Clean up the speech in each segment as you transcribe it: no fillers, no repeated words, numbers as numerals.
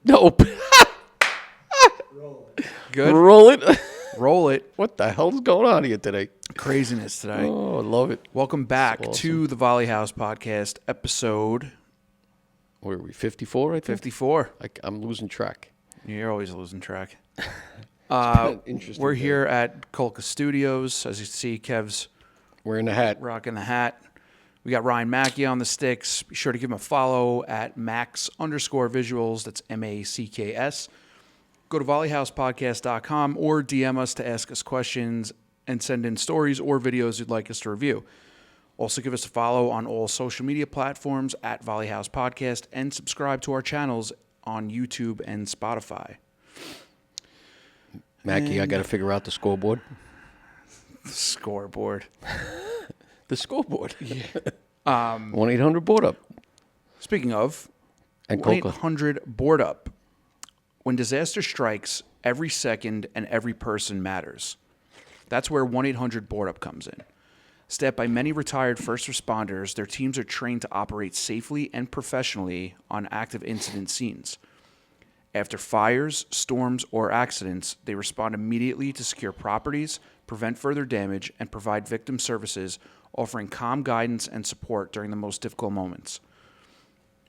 Nope. Good. Roll it. Roll it. What the hell's going on here today? Craziness today. Oh, I love it. Welcome back Awesome. to the Firehouse podcast, episode Where are we? 54, I think? 54. I'm losing track. You're always losing track. It's been an interesting We're day. here at Colca Studios. As you see, Kev's Wearing the hat. rocking the hat. We got Ryan Mackey on the sticks. Be sure to give him a follow at Max_visuals. That's MACKS. Go to volleyhousepodcast.com or DM us to ask us questions and send in stories or videos you'd like us to review. Also, give us a follow on all social media platforms at Volleyhouse Podcast and subscribe to our channels on YouTube and Spotify. Mackie, I got to figure out the scoreboard. Scoreboard. The scoreboard. Yeah. 1-800-BOARD-UP. Speaking of, And Coca. 1-800-BOARD-UP. When disaster strikes, every second and every person matters. That's where 1-800-BOARD-UP comes in. Staffed by many retired first responders, their teams are trained to operate safely and professionally on active incident scenes. After fires, storms, or accidents, they respond immediately to secure properties, prevent further damage, and provide victim services, offering calm guidance and support during the most difficult moments.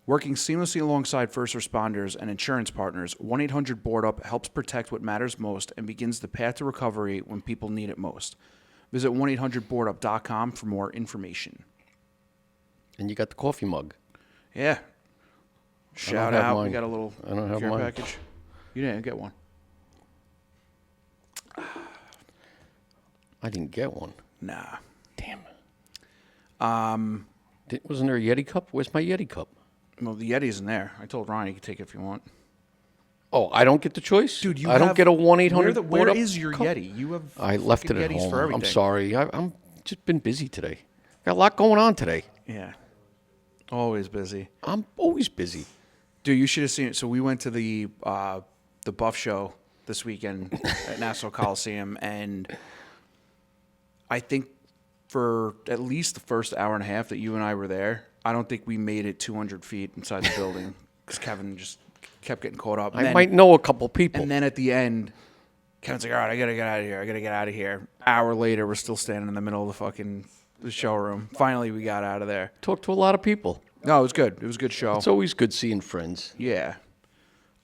Working seamlessly alongside first responders and insurance partners, 1-800-BOARD-UP helps protect what matters most and begins the path to recovery when people need it most. Visit 1-800-BOARDUP.com for more information. And you got the coffee mug. Yeah. Shout have out. mine. We got a little I don't have care mine. package. You didn't get one. I didn't get one. Nah. Damn. Wasn't there a Yeti cup? Where's my Yeti cup? Well, the Yeti's in there. I told Ron he could take it if you want. Oh, I don't get the choice? Dude, you I don't get a 1-800 Where BOARD-UP is your cup? Yeti? You have I left it fucking at Yetis home. for everything. I'm sorry. I'm just been busy today. Got a lot going on today. Yeah. Always busy. I'm always busy. Dude, you should have seen it. So we went to the Buff Show this weekend at Nassau Coliseum, and I think for at least the first hour and a half that you and I were there, I don't think we made it 200 feet inside the building because Kevin just kept getting caught up. I might know a couple people. And then at the end, Kevin's like, all right, I got to get out of here. I got to get out of here. Hour later, we're still standing in the middle of the fucking showroom. Finally, we got out of there. Talk to a lot of people. No, it was good. It was a good show. It's always good seeing friends. Yeah.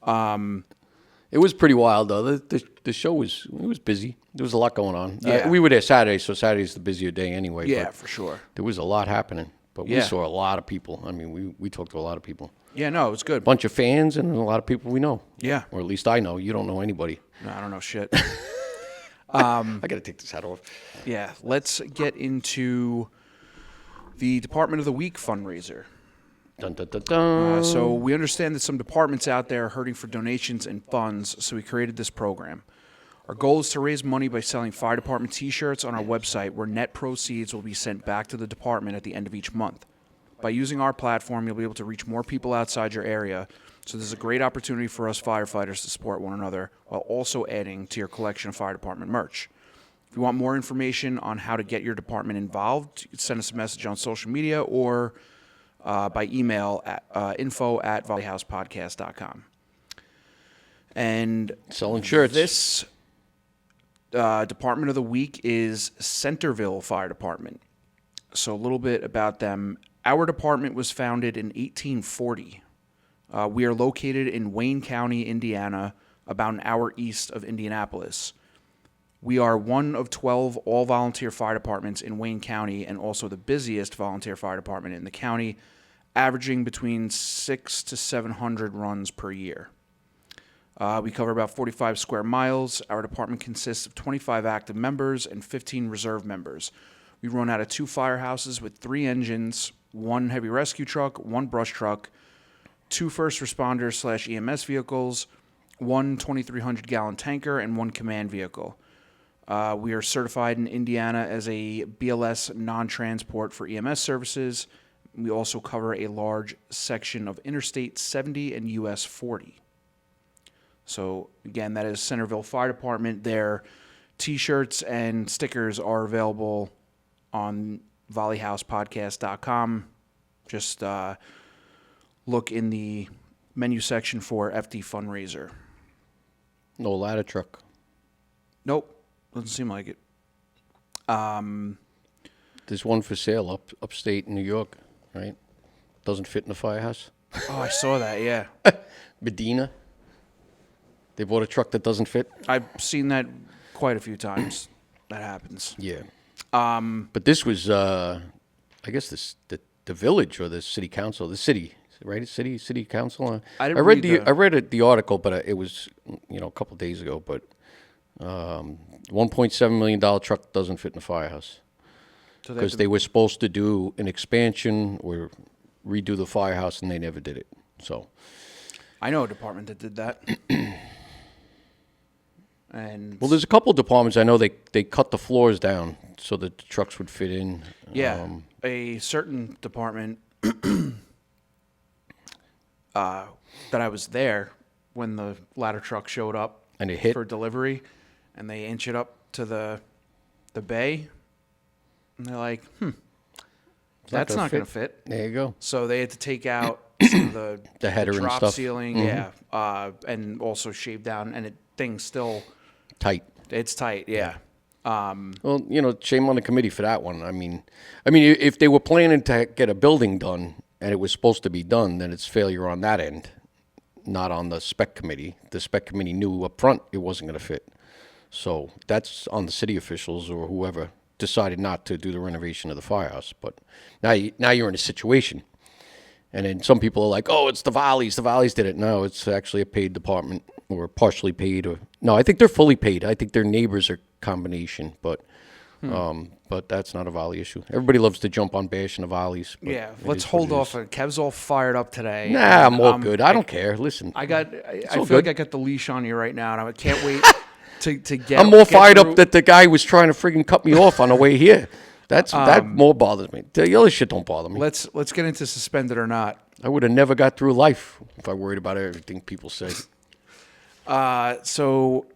It was pretty wild, though. The show was busy. There was a lot going on. Yeah. We were there Saturday, so Saturday's the busier day anyway. Yeah, but for sure. there was a lot happening. But we Yeah. saw a lot of people. I mean, we talked to a lot of people. Yeah, no, it was good. Bunch of fans and a lot of people we know. Yeah. Or at least I know. You don't know anybody. No, I don't know shit. I got to take this hat off. Yeah, let's get into the Department of the Week fundraiser. Dun, dun, dun, dun. So we understand that some departments out there are hurting for donations and funds, so we created this program. Our goal is to raise money by selling fire department T-shirts on our website, where net proceeds will be sent back to the department at the end of each month. By using our platform, you'll be able to reach more people outside your area, so this is a great opportunity for us firefighters to support one another while also adding to your collection of fire department merch. If you want more information on how to get your department involved, you can send us a message on social media or by email at info@volleyhousepodcast.com. And Selling shirts. This Department of the Week is Centerville Fire Department. So a little bit about them. Our department was founded in 1840. We are located in Wayne County, Indiana, about an hour east of Indianapolis. We are one of 12 all-volunteer fire departments in Wayne County and also the busiest volunteer fire department in the county, averaging between 600 to 700 runs per year. We cover about 45 square miles. Our department consists of 25 active members and 15 reserve members. We run out of 2 firehouses with 3 engines, 1 heavy rescue truck, 1 brush truck, 2 first responders / EMS vehicles, 1 2,300-gallon tanker, and 1 command vehicle. We are certified in Indiana as a BLS non-transport for EMS services. We also cover a large section of Interstate 70 and US 40. So, again, that is Centerville Fire Department. Their T-shirts and stickers are available on volleyhousepodcast.com. Just look in the menu section for FD fundraiser. No ladder truck. Nope, doesn't seem like it. There's one for sale upstate in New York, right? Doesn't fit in the Firehouse. Oh, I saw that. Yeah, Medina. They bought a truck that doesn't fit. I've seen that quite a few times. That happens. Yeah. But this was, I guess, the village or the city council, the city, right? City council. I didn't read I read the article, but it was, a couple days ago. But $1.7 million truck doesn't fit in the Firehouse So because they were supposed to do an expansion or redo the Firehouse, and they never did it. So I know a department that did that. And well, there's a couple of departments I know they cut the floors down so that the trucks would fit in. yeah, a certain department that I was there when the ladder truck showed up And it hit? for delivery, and they inch it up to the bay, and they're like, that's not going to fit. There you go. So they had to take out some of The header and drop stuff. ceiling, and also shave down, and thing's still Tight. it's tight, yeah. Well, shame on the committee for that one. I mean, if they were planning to get a building done and it was supposed to be done, then it's failure on that end, not on the spec committee. The spec committee knew up front it wasn't going to fit. So that's on the city officials or whoever decided not to do the renovation of the firehouse. But now you're in a situation. And then some people are like, oh, it's the Volleys. The Volleys did it. No, it's actually a paid department or partially paid. Or no, I think they're fully paid. I think their neighbors are combination, but that's not a Volley issue. Everybody loves to jump on bashing the Volleys. Yeah, let's hold off. Kev's all fired up today. Nah, I'm all good. I don't care. Listen, I feel good. like I got the leash on you right now, and I can't wait to get. I'm more get fired through. up that the guy was trying to friggin' cut me off on the way here. That more bothers me. The other shit don't bother me. Let's get into suspended or not. I would have never got through life if I worried about everything people say. So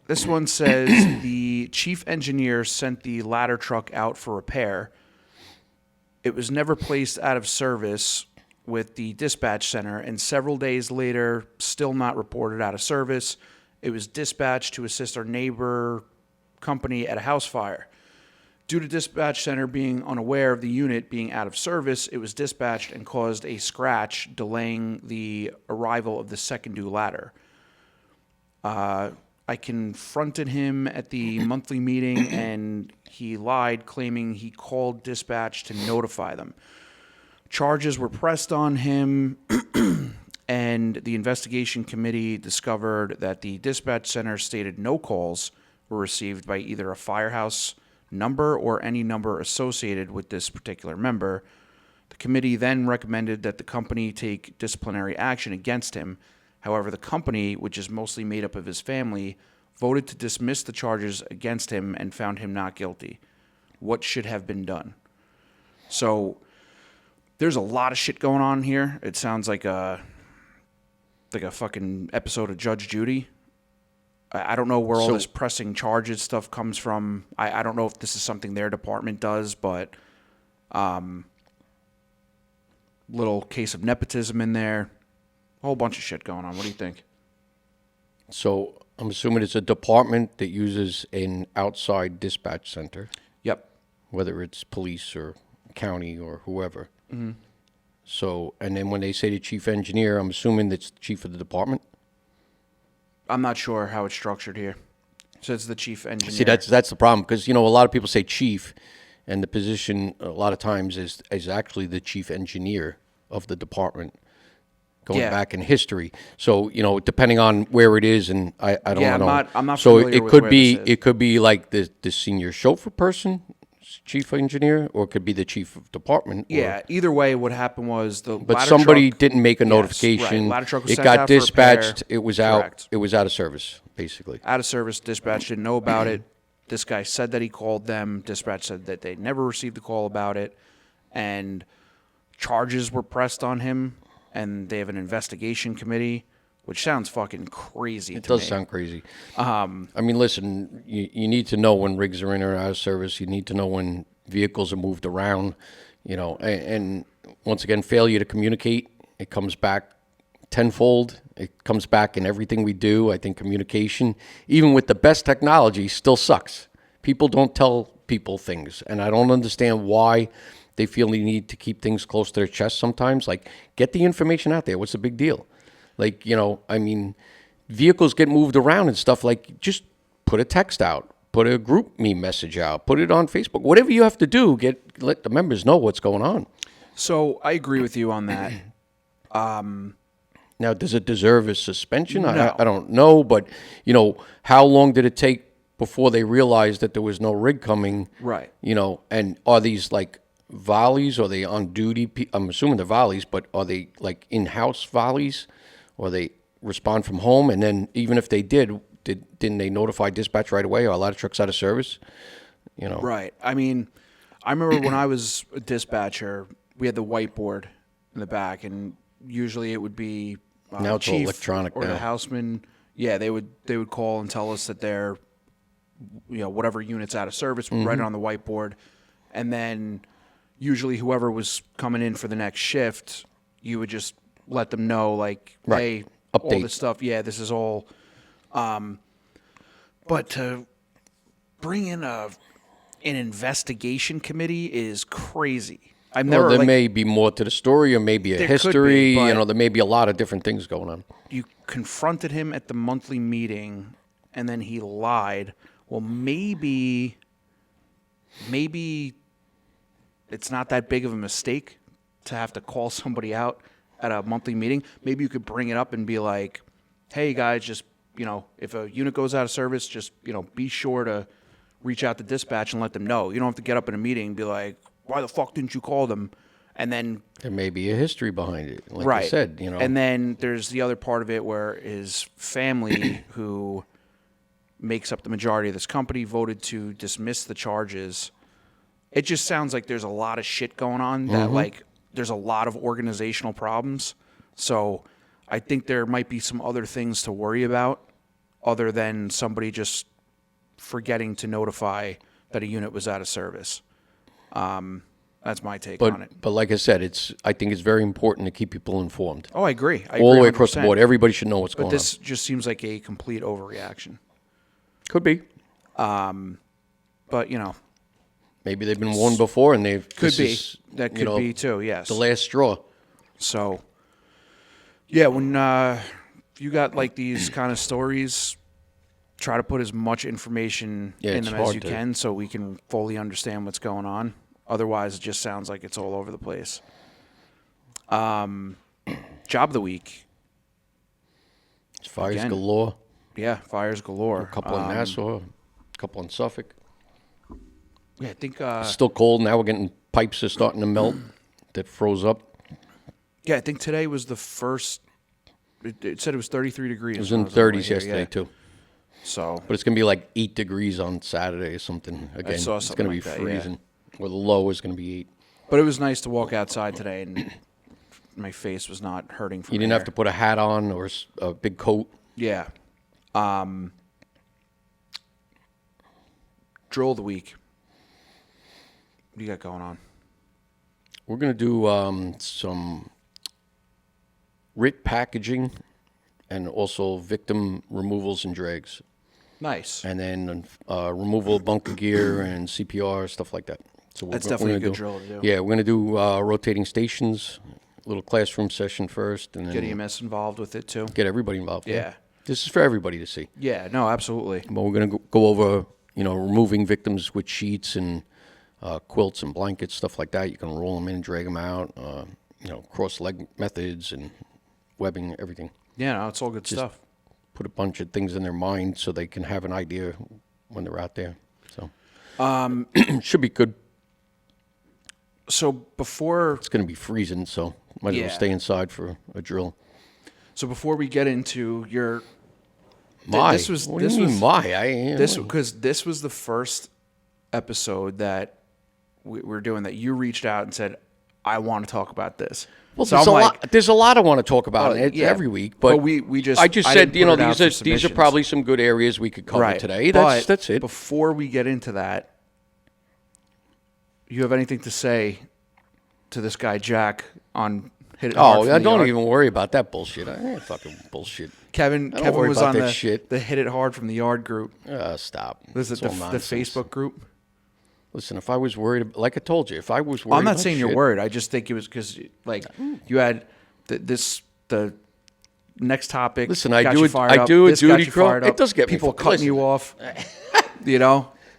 this one says the chief engineer sent the ladder truck out for repair. It was never placed out of service with the dispatch center, and several days later, still not reported out of service. It was dispatched to assist our neighbor company at a house fire. Due to dispatch center being unaware of the unit being out of service, it was dispatched and caused a scratch, delaying the arrival of the second due ladder. I confronted him at the monthly meeting, and he lied, claiming he called dispatch to notify them. Charges were pressed on him, and the investigation committee discovered that the dispatch center stated no calls were received by either a Firehouse number or any number associated with this particular member. The committee then recommended that the company take disciplinary action against him. However, the company, which is mostly made up of his family, voted to dismiss the charges against him and found him not guilty. What should have been done? So there's a lot of shit going on here. It sounds like a fucking episode of Judge Judy. I don't know where all this pressing charges stuff comes from. I don't know if this is something their department does, but little case of nepotism in there. A whole bunch of shit going on. What do you think? So I'm assuming it's a department that uses an outside dispatch center, Yep. whether it's police or county or whoever. Mm-hmm. So, and then when they say the chief engineer, I'm assuming that's the chief of the department. I'm not sure how it's structured here. So it's the chief engineer. See, that's the problem, because a lot of people say chief, and the position a lot of times is actually the chief engineer of the department, going back in history. So depending on where it is, and I don't know. I'm not so familiar it with could where be this is. it could be like the senior chauffeur person, chief engineer, or it could be the chief of department. Yeah, either way, what happened was But ladder somebody truck, didn't make a Yes, notification. right. Ladder truck was It sent got out for dispatched. repair. It was out. Correct. It was out of service, basically. out of service. Dispatch didn't know about it. This guy said that he called them. Dispatch said that they never received a call about it, and charges were pressed on him. And they have an investigation committee, which sounds fucking crazy. It does sound crazy. I mean, listen, you need to know when rigs are in or out of service. You need to know when vehicles are moved around, and once again, failure to communicate, it comes back tenfold. It comes back in everything we do. I think communication, even with the best technology, still sucks. People don't tell people things, and I don't understand why they feel the need to keep things close to their chest sometimes. Like, get the information out there. What's the big deal? Like, I mean, vehicles get moved around and stuff. Like, just put a text out, put a group me message out, put it on Facebook. Whatever you have to do, let the members know what's going on. So I agree with you on that. Now, does it deserve a suspension? No. I don't know, but, how long did it take before they realized that there was no rig coming? Right. And are these like volleys? Are they on duty? I'm assuming they're volleys, but are they like in-house volleys? Or they respond from home? And then even if they didn't they notify dispatch right away? Are a lot of trucks out of service? Right. I mean, I remember when I was a dispatcher, we had the whiteboard in the back, and usually it would be Now it's all chief electronic or now. the houseman. Yeah, they would call and tell us that they're, whatever unit's out of service, would write it on the whiteboard, and then usually whoever was coming in for the next shift, you would just let them know, like, Right. hey, Update. all this stuff. Yeah, this is all. But to bring in an investigation committee is crazy. I've never. Well, there may be more to the story, or maybe a There could be, history. but- There may be a lot of different things going on. You confronted him at the monthly meeting, and then he lied. Well, maybe it's not that big of a mistake to have to call somebody out at a monthly meeting. Maybe you could bring it up and be like, hey, guys, just, if a unit goes out of service, just, be sure to reach out to dispatch and let them know. You don't have to get up in a meeting and be like, why the fuck didn't you call them? And then There may be a history behind it, like right. you said. And then there's the other part of it where his family, who makes up the majority of this company, voted to dismiss the charges. It just sounds like there's a lot of shit going on that, like, there's a lot of organizational problems. So I think there might be some other things to worry about other than somebody just forgetting to notify that a unit was out of service. That's my take on it. But like I said, I think it's very important to keep people informed. Oh, I agree. All the way across the 100%. board. Everybody should know what's But going this just seems like a complete overreaction. on. Could be. But, Maybe they've been warned before, and that could be too, yes. the last straw. So, yeah, when you got like these kind of stories, try to put as much information Yeah, in it's them as hard you to- can so we can fully understand what's going on. Otherwise, it just sounds like it's all over the place. Job of the week. It's fires Again. galore. Yeah, fires galore. A couple in Nassau, a couple in Suffolk. Yeah, I think. Still cold. Now we're getting pipes are starting to melt that froze up. Yeah, I think today was the first. It said it was 33 degrees. It was when in I on the way 30s here, yesterday, yeah. too. So But it's going to be like 8 degrees on Saturday or something. Again, saw it's something going to be like that, yeah. freezing. Or the low is going to be 8. But it was nice to walk outside today, and my face was not hurting from You didn't air. have to put a hat on or a big coat. Yeah. Drill of the week. What do you got going on? We're going to do some RIT packaging and also victim removals and drags. Nice. And then removal of bunker gear and CPR, stuff like that. So That's we're definitely a gonna good drill to do. Yeah, we're going to do rotating stations, a little classroom session first, and then Get EMS involved with it too. get everybody involved. Yeah. This is for everybody to see. Yeah, no, absolutely. But we're going to go over, removing victims with sheets and quilts and blankets, stuff like that. You can roll them in, drag them out, cross-leg methods and webbing, everything. Yeah, no, it's all good stuff. Put a bunch of things in their mind so they can have an idea when they're out there. So should be good. So before It's going to be freezing, so might as Yeah. well stay inside for a drill. we get into your My? this was What this do you was mean my? because this was the first episode that we're doing that you reached out and said, I want to talk about this. Well, So there's I'm a like, lot. There's a lot I want to talk about Oh, it yeah. every week, but we just I just I said, didn't put it out these for are submissions. probably some good areas we could cover right today. But That's it. Before we get into that, you have anything to say to this guy Jack on hit it hard Oh, from I the don't yard. even worry about that bullshit. I ain't fucking bullshit. Kevin I don't worry was about on that the shit. the hit it hard from the yard group. Stop. This is It's all the nonsense. Facebook group. Listen, if I was worried, like I told you, if I was worried I'm not about saying shit, you're worried. I just think it was because like you had the next topic. Listen, I got do you a- fired I up. do a This got duty you crew. fired It up. does get me people fucking- cutting you off.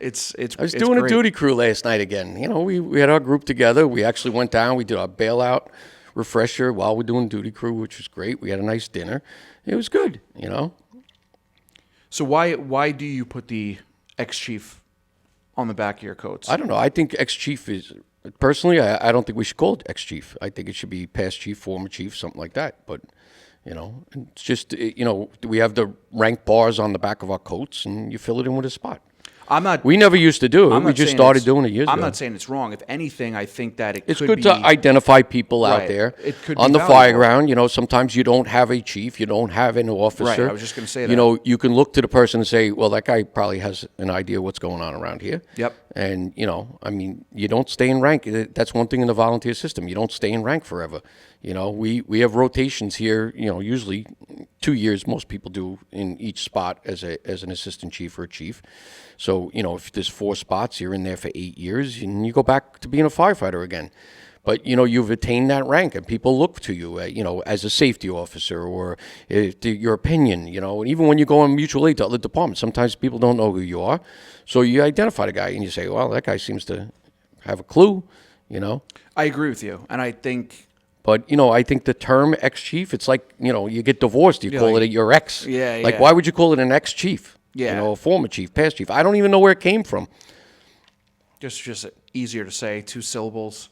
It's. I was doing a duty crew last night again. We had our group together. We actually went down. We did our bailout refresher while we're doing duty crew, which was great. We had a nice dinner. It was good, So why do you put the ex-chief on the back of your coats? I don't know. I think ex-chief is, personally, I don't think we should call it ex-chief. I think it should be past chief, former chief, something like that. But, it's just, we have the rank bars on the back of our coats, and you fill it in with a spot. I'm not. We never used to do it. I'm We not just saying started it's- doing it years I'm ago. not saying it's wrong. If anything, I think that It's could good be, to identify people out Right. there. It could on be the valuable. fireground. Sometimes you don't have a chief, you don't have an officer. Right, I was just gonna say that. You can look to the person and say, well, that guy probably has an idea what's going on around here. Yep. And, you don't stay in rank. That's one thing in the volunteer system. You don't stay in rank forever. We have rotations here, usually 2 years, most people do in each spot as an assistant chief or a chief. So, if there's 4 spots, you're in there for 8 years and you go back to being a firefighter again. But, you've attained that rank and people look to you, as a safety officer or your opinion, and even when you go on mutual aid to other departments, sometimes people don't know who you are. So you identify the guy and you say, well, that guy seems to have a clue, I agree with you, and I think. But, I think the term ex-chief, it's like, you get divorced, you call like- it your ex. Yeah, Like, yeah. why would you call it an ex-chief? Yeah. A former chief, past chief. I don't even know where it came from. Just easier to say, 2 syllables.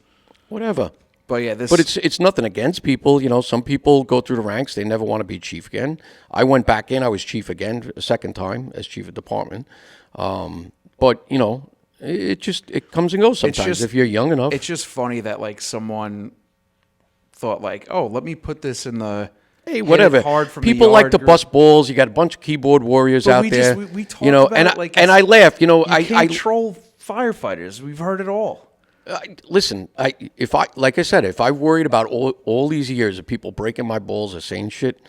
Whatever. But yeah, this. But it's nothing against people. Some people go through the ranks. They never want to be chief again. I went back in. I was chief again a second time as chief of department. But, it comes and goes sometimes just- if you're young enough. It's just funny that like someone thought like, oh, let me put this in the. Hey, hit it whatever. hard from People the like yard to group. bust balls. You got a bunch of keyboard warriors But out we there. just- we talked and about and it like I it's- laugh. You I can't troll firefighters. We've heard it all. Listen, like I said, if I worried about all these years of people breaking my balls or saying shit,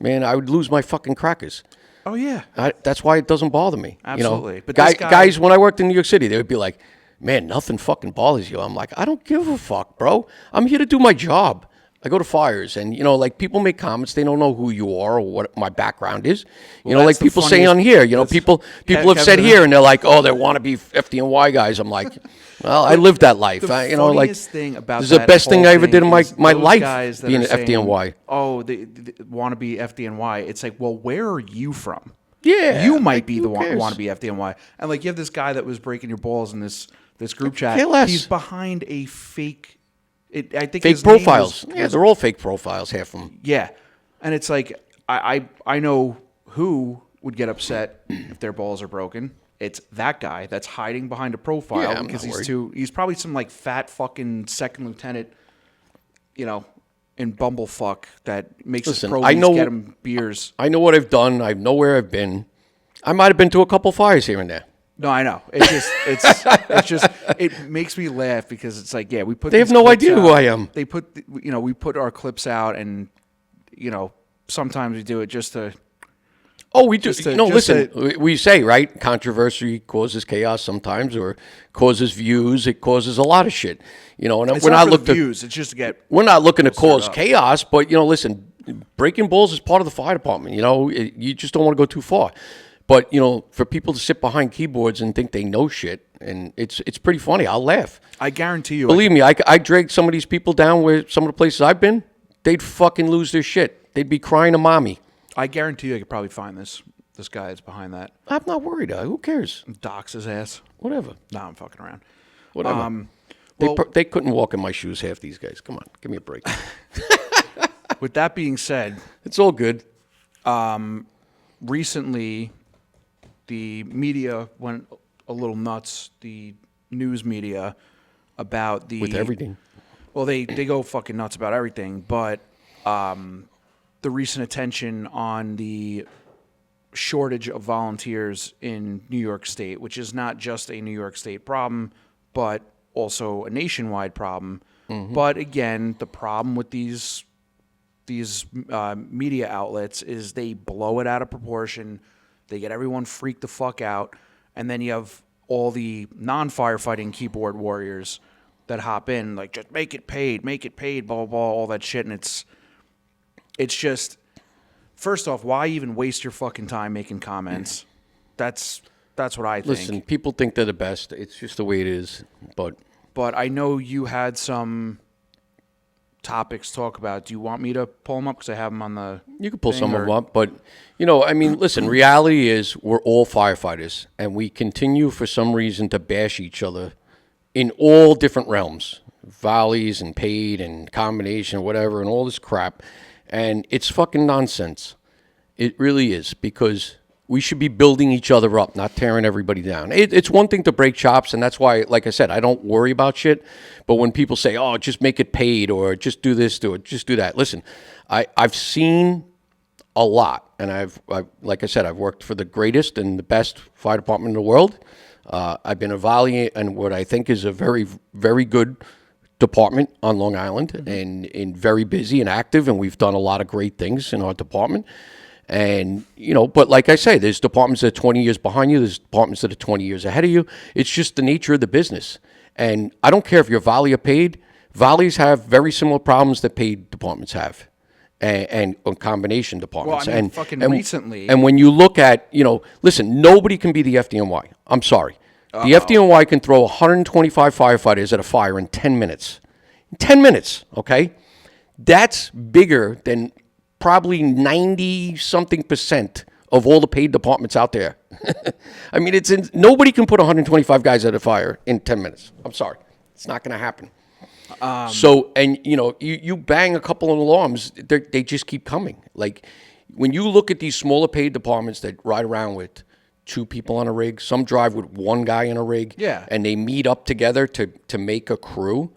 man, I would lose my fucking crackers. Oh yeah. That's why it doesn't bother me. Absolutely. But But this guy- guys, when I worked in New York City, they would be like, man, nothing fucking bothers you. I'm like, I don't give a fuck, bro. I'm here to do my job. I go to fires, and like people make comments. They don't know who you are or what my background is. Well, Like that's the people say funniest- on here. that's- People have said Kevin- here, and they're like, oh, they want to be FDNY guys. I'm like, well, I lived that life. The like funniest thing about this is the that best thing whole I ever did in my is my those life guys that being are an saying, FDNY. Oh, they want to be FDNY. It's like, well, where are you from? Yeah, You might like, be who the one cares? want to be FDNY, and like you have this guy that was breaking your balls in this group chat. care less. He's behind a fake. I think Fake his name profiles. was- Yeah, they're all fake profiles. Half of them. Yeah, and it's like I know who would get upset if their balls are broken. It's that guy that's hiding behind a profile Yeah, I'm because not he's worried. he's probably some like fat fucking second lieutenant, in bumblefuck that makes Listen, his I probies know- get him beers. I know what I've done. I know where I've been. I might have been to a couple fires here and there. No, I know. It's just it makes me laugh because it's like, yeah, we put. They have these no clips idea who out. I am. They put, we put our clips out, and sometimes we do it just to. Oh, we do. Just to- No, just listen. We say right. Controversy causes chaos sometimes, or causes views. It causes a lot of shit. And It's we're not not for looking. the views. It's just to get. We're not looking to cause up. chaos, but listen. Breaking balls is part of the fire department. You just don't want to go too far. But for people to sit behind keyboards and think they know shit, and it's pretty funny. I'll laugh. I guarantee you. Believe me, I dragged some of these people down where some of the places I've been. They'd fucking lose their shit. They'd be crying to mommy. I guarantee you, I could probably find this guy that's behind that. I'm not worried. Who cares? Dox his ass. Whatever. Nah, I'm fucking around. Whatever. Well, They couldn't walk in my shoes, half these guys. Come on, give me a break. with that being said, It's all good. recently the media went a little nuts. The news media about the With everything. Well, they go fucking nuts about everything, but the recent attention on the shortage of volunteers in New York State, which is not just a New York State problem, but also a nationwide problem. But again, the problem with these media outlets is they blow it out of proportion. They get everyone freaked the fuck out, and then you have all the non-firefighting keyboard warriors that hop in like, just make it paid, blah blah blah, all that shit, and it's just, first off, why even waste your fucking time making comments? That's what I think. Listen, people think they're the best. It's just the way it is. But I know you had some topics to talk about. Do you want me to pull them up? Because I have them on the you can pull thing, some of or- them up. But, I mean, listen, reality is we're all firefighters. And we continue for some reason to bash each other in all different realms. Volleys and paid and combination, whatever, and all this crap. And it's fucking nonsense. It really is, because we should be building each other up, not tearing everybody down. It's one thing to break chops, and that's why, like I said, I don't worry about shit. But when people say, oh, just make it paid, or just do this, just do that. Listen, I've seen a lot, and I've like I said, I've worked for the greatest and the best fire department in the world. I've been a volley and what I think is a very, very good department on Long Island, and very busy and active, and we've done a lot of great things in our department. And, but like I say, there's departments that are 20 years behind you. There's departments that are 20 years ahead of you. It's just the nature of the business. And I don't care if you're volley or paid. Volleys have very similar problems that paid departments have, and combination departments. Well, I mean, and fucking and, recently- And when you look at, listen, nobody can be the FDNY. I'm sorry. The FDNY can throw 125 firefighters at a fire in 10 minutes. 10 minutes, okay? That's bigger than probably 90-something% of all the paid departments out there. I mean, nobody can put 125 guys at a fire in 10 minutes. I'm sorry. It's not going to happen. So, and, you bang a couple of alarms, they just keep coming. Like, when you look at these smaller paid departments that ride around with 2 people on a rig, some drive with 1 guy in a rig, Yeah. and they meet up together to make a crew,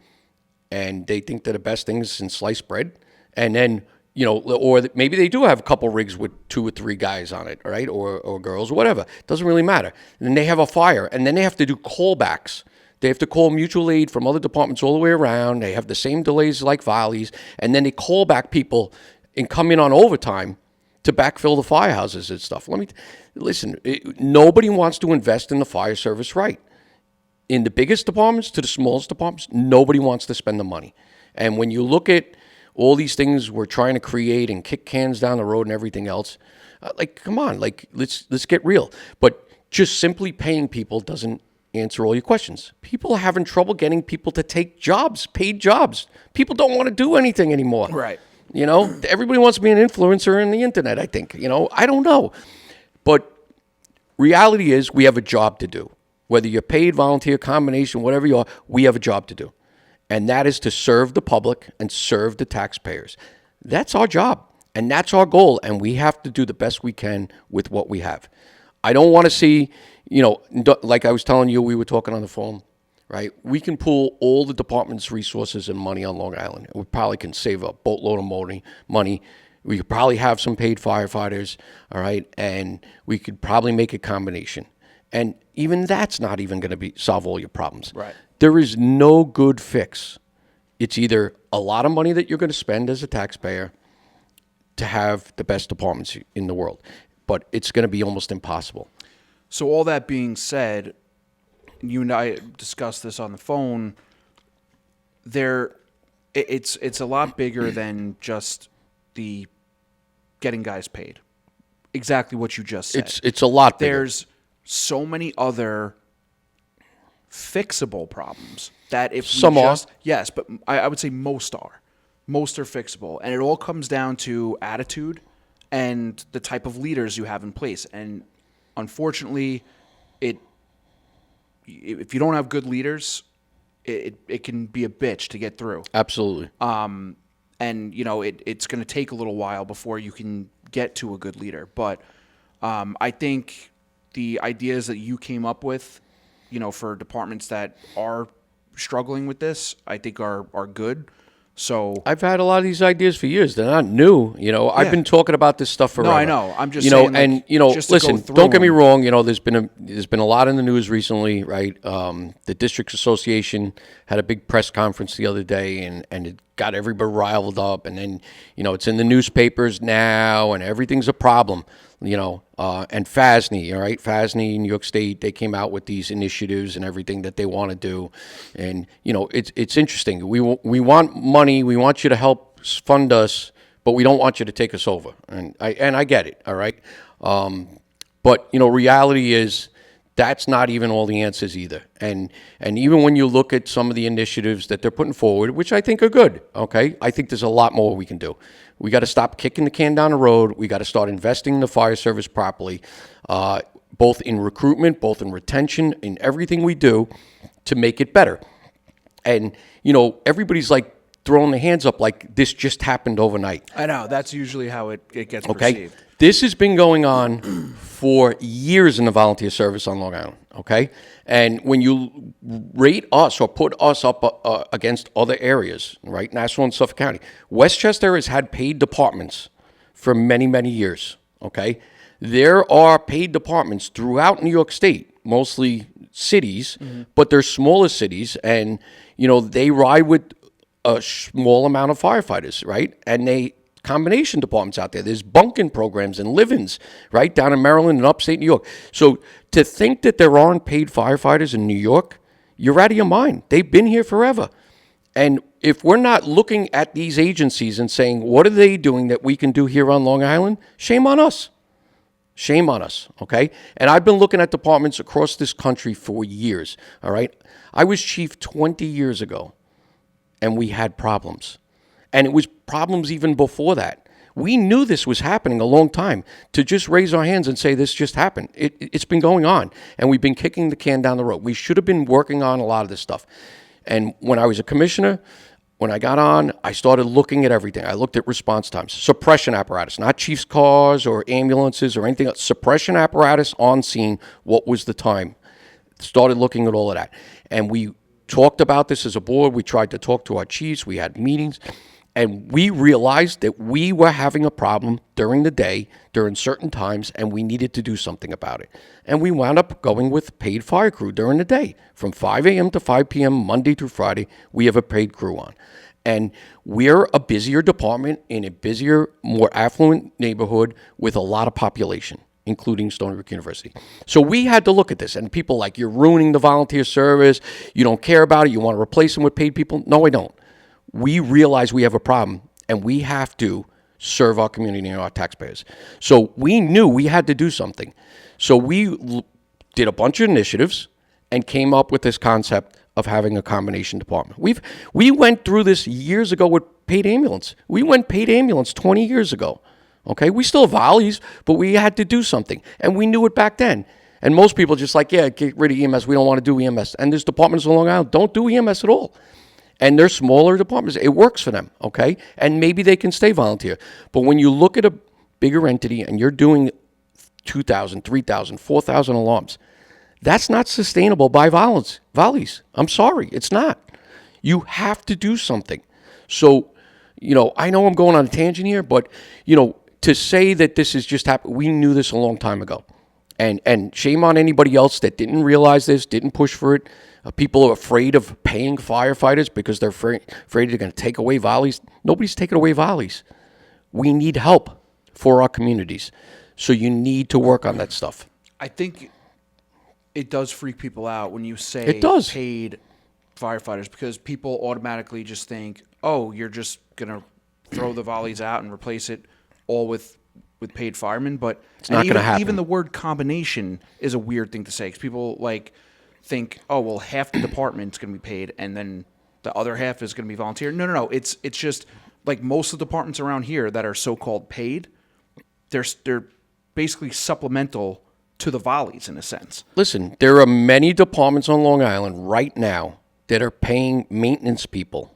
and they think they're the best things since sliced bread. And then, or maybe they do have a couple rigs with 2 or 3 guys on it, right? Or girls, or whatever. Doesn't really matter. And then they have a fire, and then they have to do callbacks. They have to call mutual aid from other departments all the way around. They have the same delays like volleys, and then they call back people and come in on overtime to backfill the firehouses and stuff. Listen, nobody wants to invest in the fire service right. In the biggest departments to the smallest departments, nobody wants to spend the money. And when you look at all these things we're trying to create and kick cans down the road and everything else, come on, let's get real. But just simply paying people doesn't answer all your questions. People are having trouble getting people to take jobs, paid jobs. People don't want to do anything anymore. Right. Everybody wants to be an influencer in the internet, I think. I don't know. But reality is we have a job to do. Whether you're paid, volunteer, combination, whatever you are, we have a job to do. And that is to serve the public and serve the taxpayers. That's our job, and that's our goal, and we have to do the best we can with what we have. I don't want to see, like I was telling you, we were talking on the phone, right? We can pool all the department's resources and money on Long Island. We probably can save a boatload of money. We could probably have some paid firefighters, all right? And we could probably make a combination. And even that's not even going to solve all your problems. Right. There is no good fix. It's either a lot of money that you're going to spend as a taxpayer to have the best departments in the world, but it's going to be almost impossible. So all that being said, you and I discussed this on the phone. It's a lot bigger than just the getting guys paid. Exactly what you just said. It's a lot bigger. There's so many other fixable problems that if Some we are. just, yes, but I would say most are fixable, and it all comes down to attitude and the type of leaders you have in place. And unfortunately, if you don't have good leaders, it can be a bitch to get through. Absolutely. And it's going to take a little while before you can get to a good leader. But I think the ideas that you came up with, for departments that are struggling with this, I think are good. So I've had a lot of these ideas for years. They're not new. I've been talking about this stuff forever. no, I know. I'm just saying, like, and just to listen. go through Don't get me them. wrong. There's been a lot in the news recently, right? The Districts Association had a big press conference the other day, and it got everybody riled up. And then it's in the newspapers now, and everything's a problem. And FASNY, all right, FASNY, New York State, they came out with these initiatives and everything that they want to do, and it's interesting. We want money, we want you to help fund us, but we don't want you to take us over, and I get it, all right, but reality is that's not even all the answers either, and even when you look at some of the initiatives that they're putting forward, which I think are good, okay, I think there's a lot more we can do. We got to stop kicking the can down the road. We got to start investing in the fire service properly, both in recruitment, both in retention, in everything we do to make it better. And, everybody's like throwing their hands up like this just happened overnight. I know. That's usually how it gets Okay? perceived. This has been going on for years in the volunteer service on Long Island, okay? And when you rate us or put us up against other areas, right, Nassau and Suffolk County, Westchester has had paid departments for many, many years, okay? There are paid departments throughout New York State, mostly cities, but they're smaller cities, and, they ride with a small amount of firefighters, right? And they combination departments out there. There's bunking programs and live-ins, right, down in Maryland and upstate New York. So to think that there aren't paid firefighters in New York, you're out of your mind. They've been here forever. And if we're not looking at these agencies and saying, what are they doing that we can do here on Long Island? Shame on us. Shame on us, okay? And I've been looking at departments across this country for years, all right? I was chief 20 years ago, and we had problems. And it was problems even before that. We knew this was happening a long time. To just raise our hands and say this just happened, it's been going on, and we've been kicking the can down the road. We should have been working on a lot of this stuff. And when I was a commissioner, when I got on, I started looking at everything. I looked at response times, suppression apparatus, not chief's cars or ambulances or anything else. Suppression apparatus on scene, what was the time? Started looking at all of that. And we talked about this as a board. We tried to talk to our chiefs. We had meetings. And we realized that we were having a problem during the day, during certain times, and we needed to do something about it. And we wound up going with paid fire crew during the day. From 5 a.m. to 5 p.m., Monday through Friday, we have a paid crew on. And we're a busier department in a busier, more affluent neighborhood with a lot of population, including Stony Brook University. So we had to look at this, and people like, you're ruining the volunteer service, you don't care about it, you want to replace them with paid people. No, I don't. We realize we have a problem, and we have to serve our community and our taxpayers. So we knew we had to do something. So we did a bunch of initiatives and came up with this concept of having a combination department. We went through this years ago with paid ambulance. We went paid ambulance 20 years ago. Okay, we still have volleys, but we had to do something, and we knew it back then. And most people just like, yeah, get rid of EMS. We don't want to do EMS. And there's departments in Long Island don't do EMS at all. And they're smaller departments. It works for them, okay? And maybe they can stay volunteer. But when you look at a bigger entity and you're doing 2,000, 3,000, 4,000 alarms, that's not sustainable by volleys. I'm sorry, it's not. You have to do something. So, I know I'm going on a tangent here, but, to say that this is just happened, we knew this a long time ago. And shame on anybody else that didn't realize this, didn't push for it. People are afraid of paying firefighters because they're afraid they're going to take away volleys. Nobody's taking away volleys. We need help for our communities. So you need to work on that stuff. I think it does freak people out when you say It does. paid firefighters, because people automatically just think, oh, you're just going to throw the volleys out and replace it all with paid firemen. But it's not going to happen. Even the word combination is a weird thing to say, because people think, oh, well, half the department's going to be paid and then the other half is going to be volunteer. No. It's just like most of the departments around here that are so-called paid, they're basically supplemental to the volleys in a sense. Listen, there are many departments on Long Island right now that are paying maintenance people.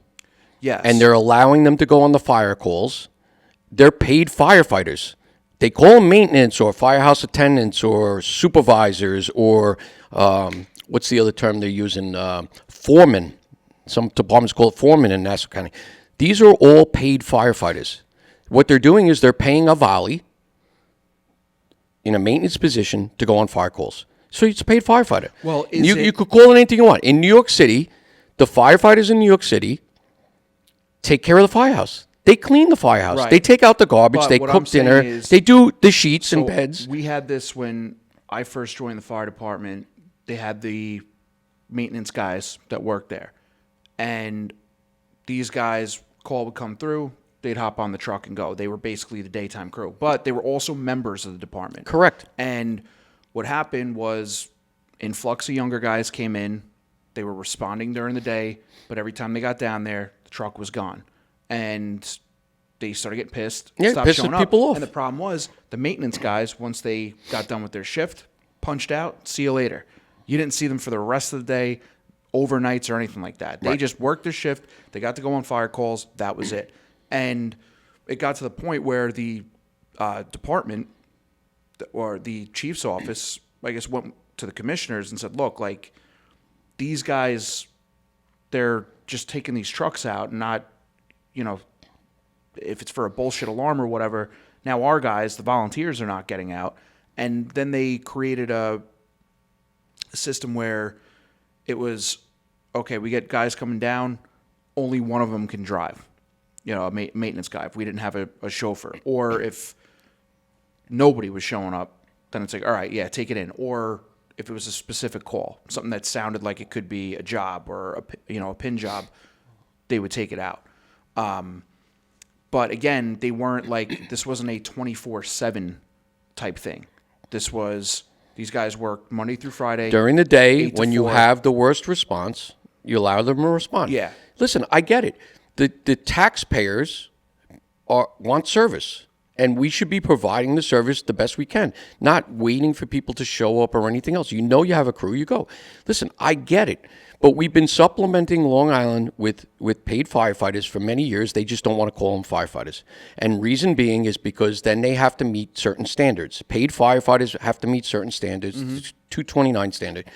Yes. And they're allowing them to go on the fire calls. They're paid firefighters. They call them maintenance or firehouse attendants or supervisors or what's the other term they're using? Foreman. Some departments call it foreman in Nassau County. These are all paid firefighters. What they're doing is they're paying a volley in a maintenance position to go on fire calls. So it's a paid firefighter. Well, you could call it anything you want. In New York City, the firefighters in New York City take care of the firehouse. They clean the firehouse. Right. They take out the garbage. But They what cook I'm saying dinner. is- They do the sheets and So beds. we had this when I first joined the fire department. They had the maintenance guys that worked there. And these guys, call would come through, they'd hop on the truck and go. They were basically the daytime crew. But they were also members of the department. Correct. And what happened was influx of younger guys came in. They were responding during the day, but every time they got down there, the truck was gone. And they started getting pissed, Yeah, stopped pissed showing people up. off. And the problem was the maintenance guys, once they got done with their shift, punched out, see you later. You didn't see them for the rest of the day, overnights or anything like that. They just worked their shift. They got to go on fire calls. That was it. And it got to the point where the department or the chief's office, I guess, went to the commissioners and said, look, like, these guys, they're just taking these trucks out and not, you know, if it's for a bullshit alarm or whatever. Now our guys, the volunteers, are not getting out. And then they created a system where it was, okay, we get guys coming down, only one of them can drive, you know, a maintenance guy, if we didn't have a chauffeur. Or if nobody was showing up, then it's like, all right, yeah, take it in. Or if it was a specific call, something that sounded like it could be a job or a pin job, they would take it out. But again, they weren't like, this wasn't a 24/7 type thing. This was, these guys worked Monday through Friday. During the day, 8 to when you 4. have the worst response, you allow them to respond. Yeah. Listen, I get it. The taxpayers want service, and we should be providing the service the best we can, not waiting for people to show up or anything else. You know you have a crew, you go. Listen, I get it. But we've been supplementing Long Island with paid firefighters for many years. They just don't want to call them firefighters. And reason being is because then they have to meet certain standards. Paid firefighters have to meet certain standards, 229 standard.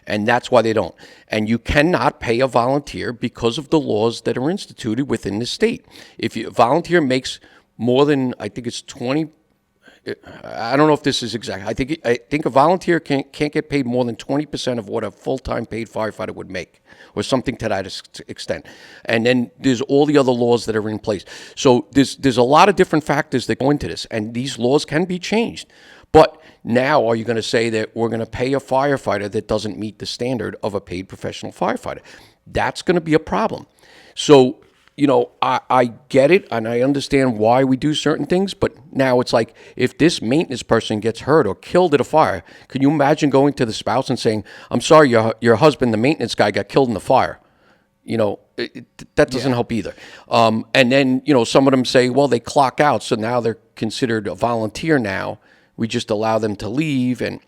And that's why they don't. And you cannot pay a volunteer because of the laws that are instituted within the state. If a volunteer makes more than, I think it's 20, I don't know if this is exact. I think a volunteer can't get paid more than 20% of what a full-time paid firefighter would make, or something to that extent. And then there's all the other laws that are in place. So there's a lot of different factors that go into this, and these laws can be changed. But now, are you going to say that we're going to pay a firefighter that doesn't meet the standard of a paid professional firefighter? That's going to be a problem. So, you know, I get it, and I understand why we do certain things, but now it's like, if this maintenance person gets hurt or killed at a fire, can you imagine going to the spouse and saying, I'm sorry, your husband, the maintenance guy, got killed in the fire? You know, that doesn't help either. And then, you know, some of them say, well, they clock out, so now they're considered a volunteer now. We just allow them to leave, and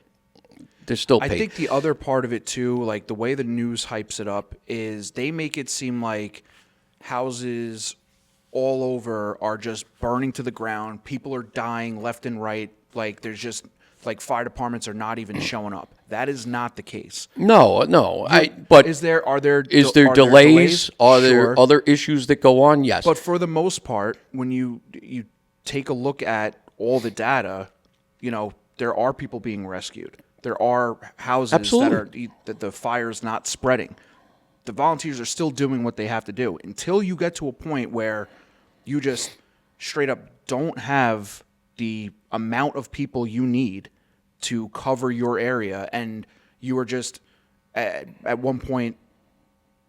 they're still paid. I think the other part of it, too, like the way the news hypes it up, is they make it seem like houses all over are just burning to the ground. People are dying left and right. Like, there's just, like, fire departments are not even showing up. That is not the case. No. But Are there delays? Are there Sure. other issues that go on? Yes. But for the most part, when you take a look at all the data, you know, there are people being rescued. There are houses that the fire's not spreading. The volunteers are still doing what they have to do until you get to a point where you just straight up don't have the amount of people you need to cover your area, and you are just at one point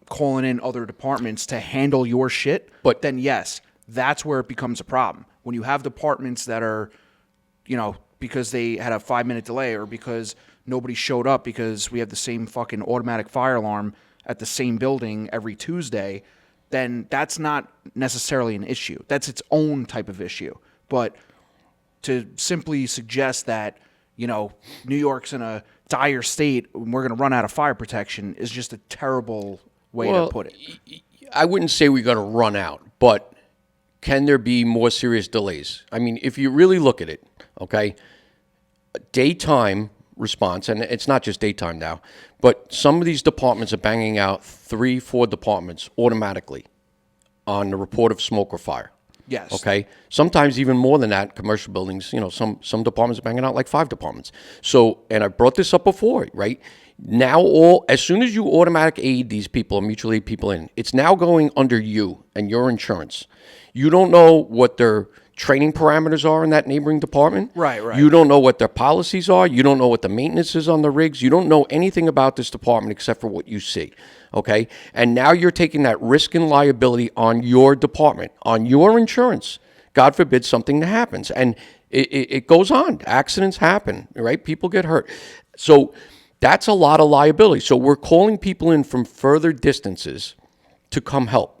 calling in other departments to handle your shit. But then yes, that's where it becomes a problem. When you have departments that are, you know, because they had a 5-minute delay or because nobody showed up because we have the same fucking automatic fire alarm at the same building every Tuesday, then that's not necessarily an issue. That's its own type of issue. But to simply suggest that, you know, New York's in a dire state and we're going to run out of fire protection is just a terrible way to put it. I wouldn't say we're going to run out, but can there be more serious delays? I mean, if you really look at it, okay, daytime response, and it's not just daytime now, but some of these departments are banging out 3-4 departments automatically on the report of smoke or fire. Yes. Okay. Sometimes even more than that. Commercial buildings, some departments are banging out like 5 departments. So, and I brought this up before, right? Now, as soon as you automatic aid these people or mutual aid people in, it's now going under you and your insurance. You don't know what their training parameters are in that neighboring department. Right. You don't know what their policies are. You don't know what the maintenance is on the rigs. You don't know anything about this department except for what you see. Okay? And now you're taking that risk and liability on your department, on your insurance. God forbid something happens. And it goes on. Accidents happen, right? People get hurt. So that's a lot of liability. So we're calling people in from further distances to come help.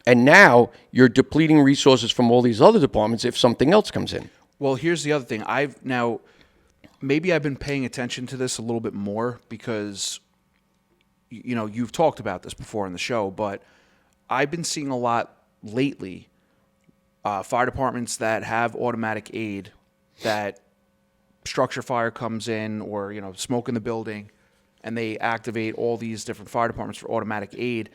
And now you're depleting resources from all these other departments if something else comes in. Well, here's the other thing. Maybe I've been paying attention to this a little bit more because, you've talked about this before in the show, but I've been seeing a lot lately, fire departments that have automatic aid, that structure fire comes in or, smoke in the building, and they activate all these different fire departments for automatic aid,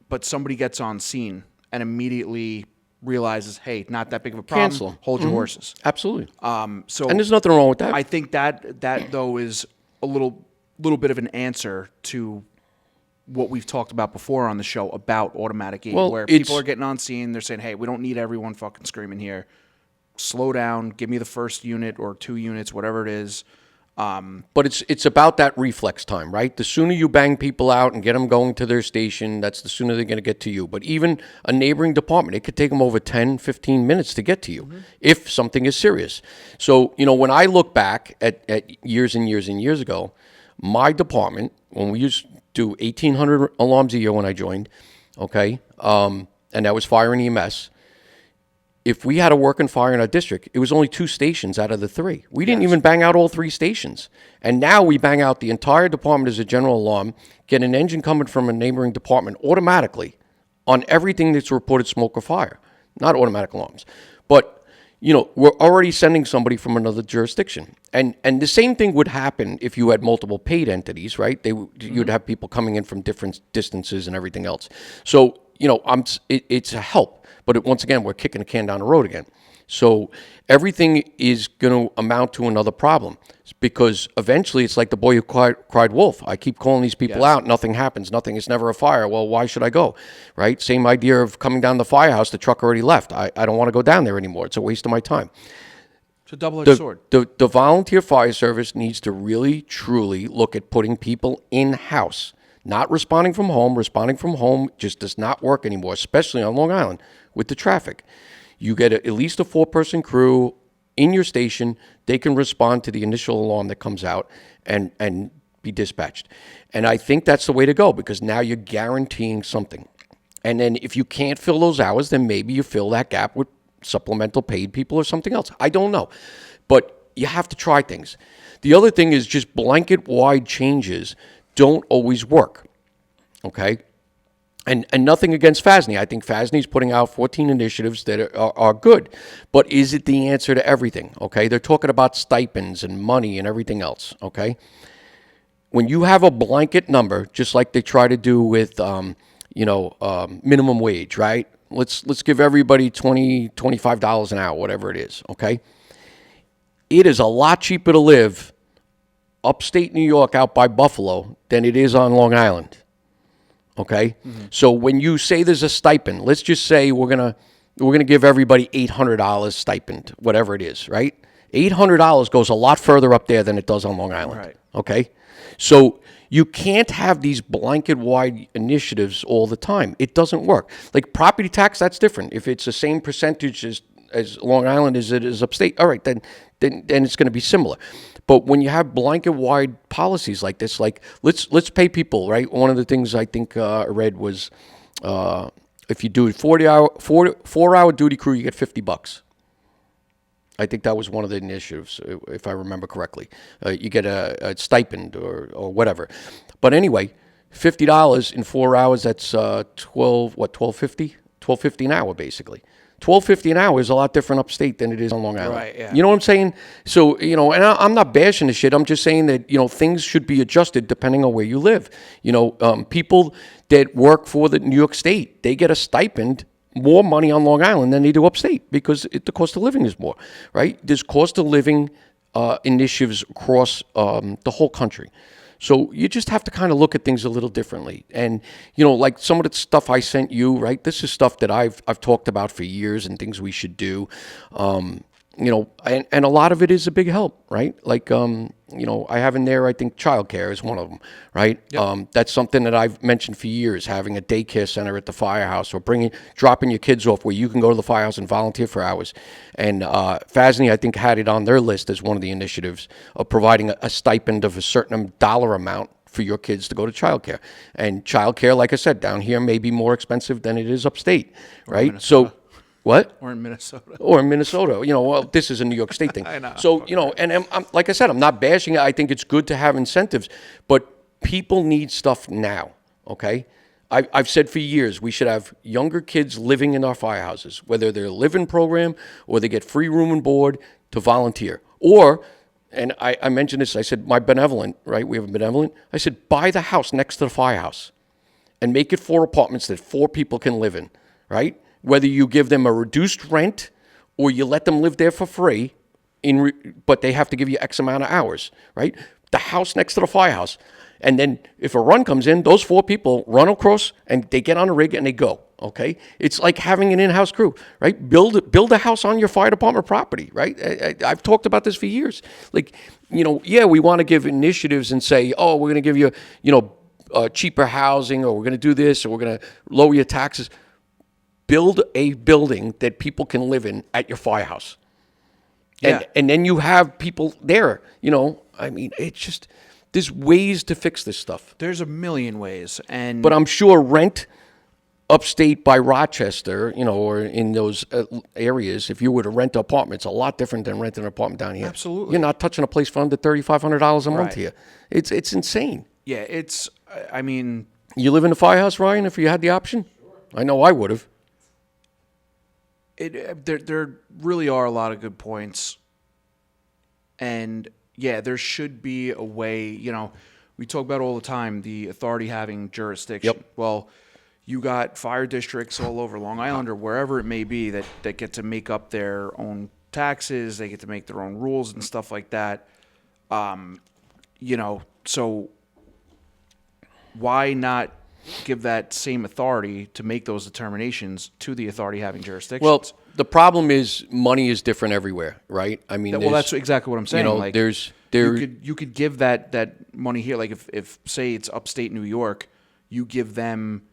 but somebody gets on scene and immediately realizes, hey, not that big of a problem. Cancel. Hold your horses. Absolutely. And there's nothing wrong with that. I think that though is a little bit of an answer to what we've talked about before on the show about automatic aid, where people are getting on scene, they're saying, hey, we don't need everyone fucking screaming here. Slow down, give me the first unit or 2 units, whatever it is. But it's about that reflex time, right? The sooner you bang people out and get them going to their station, that's the sooner they're going to get to you. But even a neighboring department, it could take them over 10, 15 minutes to get to you if something is serious. So, when I look back at years and years and years ago, my department, when we used to do 1,800 alarms a year when I joined, okay, and that was fire and EMS. If we had a working fire in our district, it was only 2 stations out of the 3. We didn't even bang out all 3 stations. And now we bang out the entire department as a general alarm, get an engine coming from a neighboring department automatically on everything that's reported smoke or fire. Not automatic alarms. But, we're already sending somebody from another jurisdiction. And the same thing would happen if you had multiple paid entities, right? You'd have people coming in from different distances and everything else. So, it's a help. But once again, we're kicking the can down the road again. So everything is going to amount to another problem because eventually it's like the boy who cried wolf. I keep calling these people out. Nothing happens. Nothing. It's never a fire. Well, why should I go? Right? Same idea of coming down the Firehouse. The truck already left. I don't want to go down there anymore. It's a waste of my time. It's a double-edged sword. The volunteer fire service needs to really, truly look at putting people in-house. Not responding from home. Responding from home just does not work anymore, especially on Long Island with the traffic. You get at least a 4-person crew in your station. They can respond to the initial alarm that comes out and be dispatched. And I think that's the way to go because now you're guaranteeing something. And then if you can't fill those hours, then maybe you fill that gap with supplemental paid people or something else. I don't know. But you have to try things. The other thing is just blanket-wide changes don't always work, okay? And nothing against FASNY. I think FASNY is putting out 14 initiatives that are good. But is it the answer to everything, okay? They're talking about stipends and money and everything else, okay? When you have a blanket number, just like they try to do with, minimum wage, right? Let's give everybody $20, $25 an hour, whatever it is, okay? It is a lot cheaper to live upstate New York out by Buffalo than it is on Long Island. Okay? Mm-hmm. So when you say there's a stipend, let's just say we're gonna give everybody $800 stipend, whatever it is, right? $800 goes a lot further up there than it does on Long Island. Right. Okay? So you can't have these blanket-wide initiatives all the time. It doesn't work. Like property tax, that's different. If it's the same percentage as Long Island as it is upstate, all right, then it's going to be similar. But when you have blanket-wide policies like this, like let's pay people, right? One of the things I think I read was if you do a 4-hour duty crew, you get $50. I think that was one of the initiatives, if I remember correctly. You get a stipend or whatever. But anyway, $50 in 4 hours, that's $12.50? $12.50 an hour, basically. $12.50 an hour is a lot different upstate than it is on Long Island. Right, yeah. You know what I'm saying? So, and I'm not bashing the shit. I'm just saying that, things should be adjusted depending on where you live. People that work for the New York State, they get a stipend more money on Long Island than they do upstate because the cost of living is more, right? There's cost of living initiatives across the whole country. So you just have to kind of look at things a little differently. And, like some of the stuff I sent you, right? This is stuff that I've talked about for years and things we should do. And a lot of it is a big help, right? Like, I have in there, I think childcare is one of them, right? Yep. That's something that I've mentioned for years, having a daycare center at the Firehouse or dropping your kids off where you can go to the Firehouse and volunteer for hours. And FASNY, I think, had it on their list as one of the initiatives of providing a stipend of a certain dollar amount for your kids to go to childcare. And childcare, like I said, down here may be more expensive than it is upstate, right? So, what? Or in Minnesota. Or in Minnesota. Well, this is a New York State thing. I know. So, and I'm, like I said, I'm not bashing it. I think it's good to have incentives, but people need stuff now, okay? I've said for years we should have younger kids living in our firehouses, whether they're a live-in program or they get free room and board to volunteer. Or, and I mentioned this, I said, my benevolent, right? We have a benevolent. I said, buy the house next to the firehouse and make it 4 apartments that 4 people can live in, right? Whether you give them a reduced rent or you let them live there for free, but they have to give you X amount of hours, right? The house next to the firehouse. And then if a run comes in, those 4 people run across and they get on a rig and they go, okay? It's like having an in-house crew, right? Build a house on your fire department property, right? I've talked about this for years. Like, we want to give initiatives and say, oh, we're going to give you, cheaper housing, or we're going to do this, or we're going to lower your taxes. Build a building that people can live in at your firehouse. And then you have people there, it's just, there's ways to fix this stuff. There's a million ways. But I'm sure rent upstate by Rochester, or in those areas, if you were to rent an apartment, it's a lot different than renting an apartment down here. Absolutely. You're not touching a place for under $3,500 a month here. It's insane. Yeah, You live in a firehouse, Ryan, if you had the option? Sure. I know I would have. There really are a lot of good points. And, there should be a way, we talk about all the time, the authority having jurisdiction. Yep. Well, you got fire districts all over Long Island or wherever it may be that get to make up their own taxes. They get to make their own rules and stuff like that. So why not give that same authority to make those determinations to the authority having jurisdictions? Well, the problem is money is different everywhere, right? I mean, that's exactly what I'm saying. You could give that money here. Like if say it's upstate New York, you give them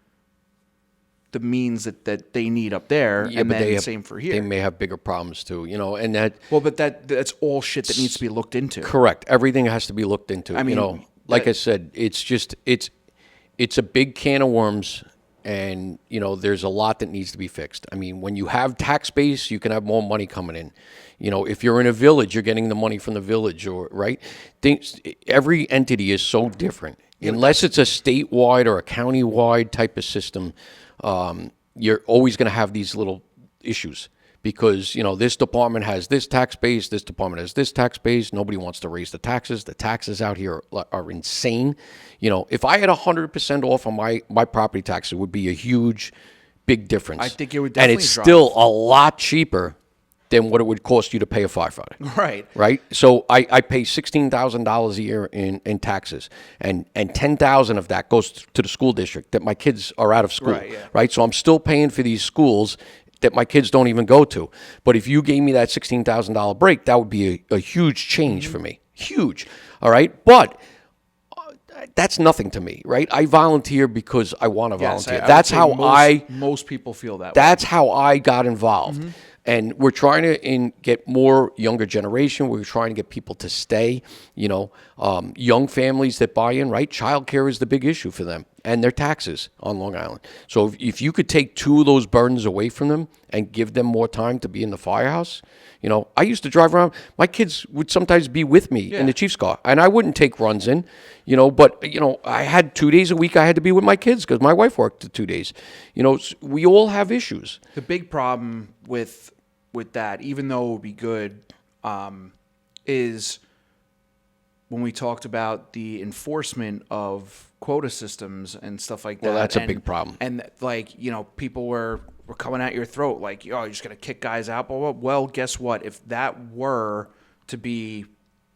the means that they need up there, and then same for here. They may have bigger problems too, and that. Well, but that's all shit that needs to be looked into. Correct. Everything has to be looked into. I said, it's just it's a big can of worms, and there's a lot that needs to be fixed. I mean, when you have tax base, you can have more money coming in. If you're in a village, you're getting the money from the village, or right. Every entity is so different. Unless it's a statewide or a county-wide type of system, you're always going to have these little issues. Because, this department has this tax base, this department has this tax base. Nobody wants to raise the taxes. The taxes out here are insane. If I had 100% off on my property tax, it would be a huge, big difference. I think it would definitely And it's still a lot cheaper than what it would cost you to pay a firefighter. Right. Right? So I pay $16,000 a year in taxes, and $10,000 of that goes to the school district that my kids are out of school. Right, yeah. Right? So I'm still paying for these schools that my kids don't even go to. But if you gave me that $16,000 break, that would be a huge change for me. Huge. All right? But that's nothing to me, right? I volunteer because I want to volunteer. That's how most people feel that way. That's how I got involved. Mm-hmm. And we're trying to get more younger generation. We're trying to get people to stay, young families that buy in, right? Childcare is the big issue for them, and their taxes on Long Island. So if you could take 2 of those burdens away from them and give them more time to be in the firehouse, I used to drive around. My kids would sometimes be with me in the Chief's car, and I wouldn't take runs in, but, I had 2 days a week I had to be with my kids because my wife worked 2 days. We all have issues. The big problem with that, even though it would be good, is when we talked about the enforcement of quota systems and stuff like that. Well, that's a big problem. And people were we're coming at your throat like, oh, you're just gonna kick guys out. Blah, blah. Well, guess what? If that were to be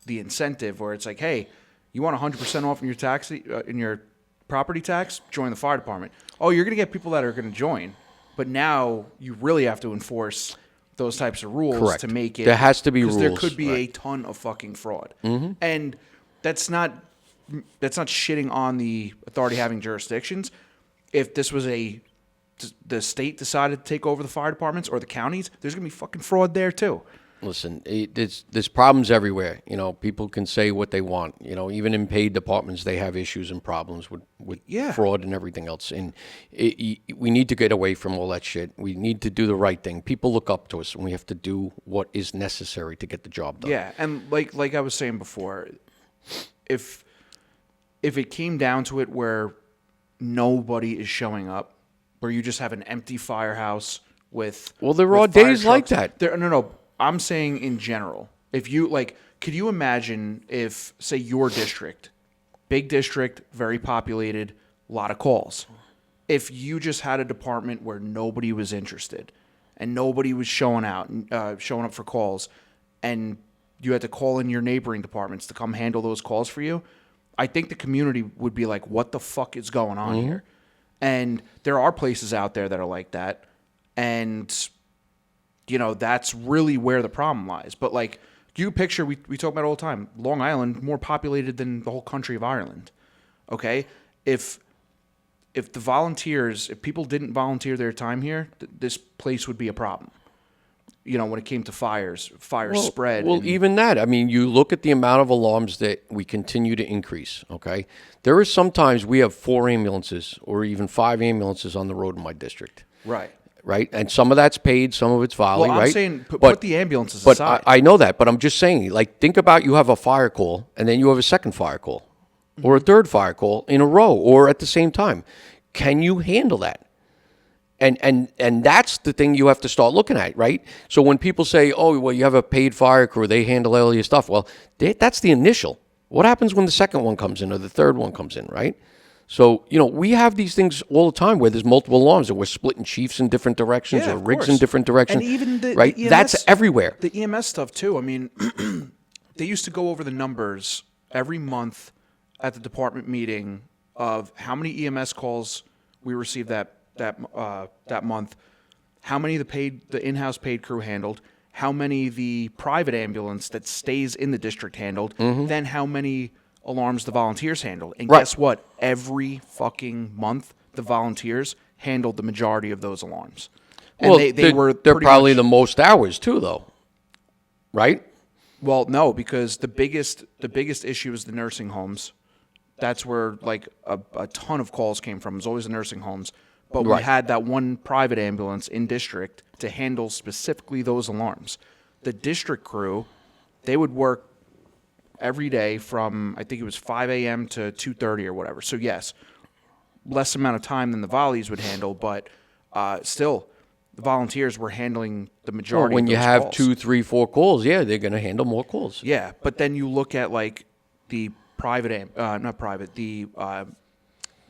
the incentive, where it's like, hey, you want 100% off in your tax in your property tax, join the fire department. Oh, you're gonna get people that are gonna join, but now you really have to enforce those types of rules Correct. to make it. There has to be because there rules, could be right. a ton of fucking fraud, and that's not shitting on the authority having jurisdictions. If this was the state decided to take over the fire departments or the counties, there's gonna be fucking fraud there too. Listen, there's problems everywhere. You know, people can say what they want. You know, even in paid departments, they have issues and problems with Yeah. fraud and everything else. And we need to get away from all that shit. We need to do the right thing. People look up to us, and we have to do what is necessary to get the job done. Yeah, and like I was saying before, if it came down to it where nobody is showing up, where you just have an empty firehouse with Well, there with are fire days like trucks- that. No, I'm saying in general. If you like, could you imagine if, say, your district, big district, very populated, a lot of calls, if you just had a department where nobody was interested and nobody was showing up for calls, and you had to call in your neighboring departments to come handle those calls for you, I think the community would be like, what the fuck is going on here? And there are places out there that are like that. And, you know, that's really where the problem lies. But, like, you picture, we talk about it all the time, Long Island, more populated than the whole country of Ireland. Okay? If the volunteers, if people didn't volunteer their time here, this place would be a problem. You know, when it came to fire spread. Well, and- even that. I mean, you look at the amount of alarms that we continue to increase, okay? There are sometimes we have 4 ambulances or even 5 ambulances on the road in my district, Right. right? And some of that's paid, some of it's volley, Well, I'm right? saying put the ambulances But aside. I know that, but I'm just saying, like, think about you have a fire call and then you have a second fire call or a third fire call in a row or at the same time. Can you handle that? And that's the thing you have to start looking at, right? So when people say, oh, well, you have a paid fire crew, they handle all your stuff. Well, that's the initial. What happens when the second one comes in or the third one comes in, right? So, you know, we have these things all the time where there's multiple alarms and we're splitting chiefs in different directions Yeah, or of rigs in course. different directions. And even the right? EMS, That's everywhere. The EMS stuff too. I mean, they used to go over the numbers every month at the department meeting of how many EMS calls we received that month, how many the in-house paid crew handled, how many the private ambulance that stays in the district handled, then how many alarms the volunteers handled. And Right. guess what? Every fucking month, the volunteers handled the majority of those alarms. And Well, they they're were pretty probably much- the most hours too, though, right? Well, no, because the biggest issue is the nursing homes. That's where like a ton of calls came from. It was always the nursing homes. But we Right. had that one private ambulance in district to handle specifically those alarms. The district crew, they would work every day from, I think it was 5 a.m. to 2:30 or whatever. So yes, less amount of time than the volleys would handle, but still, the volunteers were handling the majority When of you those have calls. 2, 3, 4 calls, yeah, they're going to handle more calls. Yeah, but then you look at like the the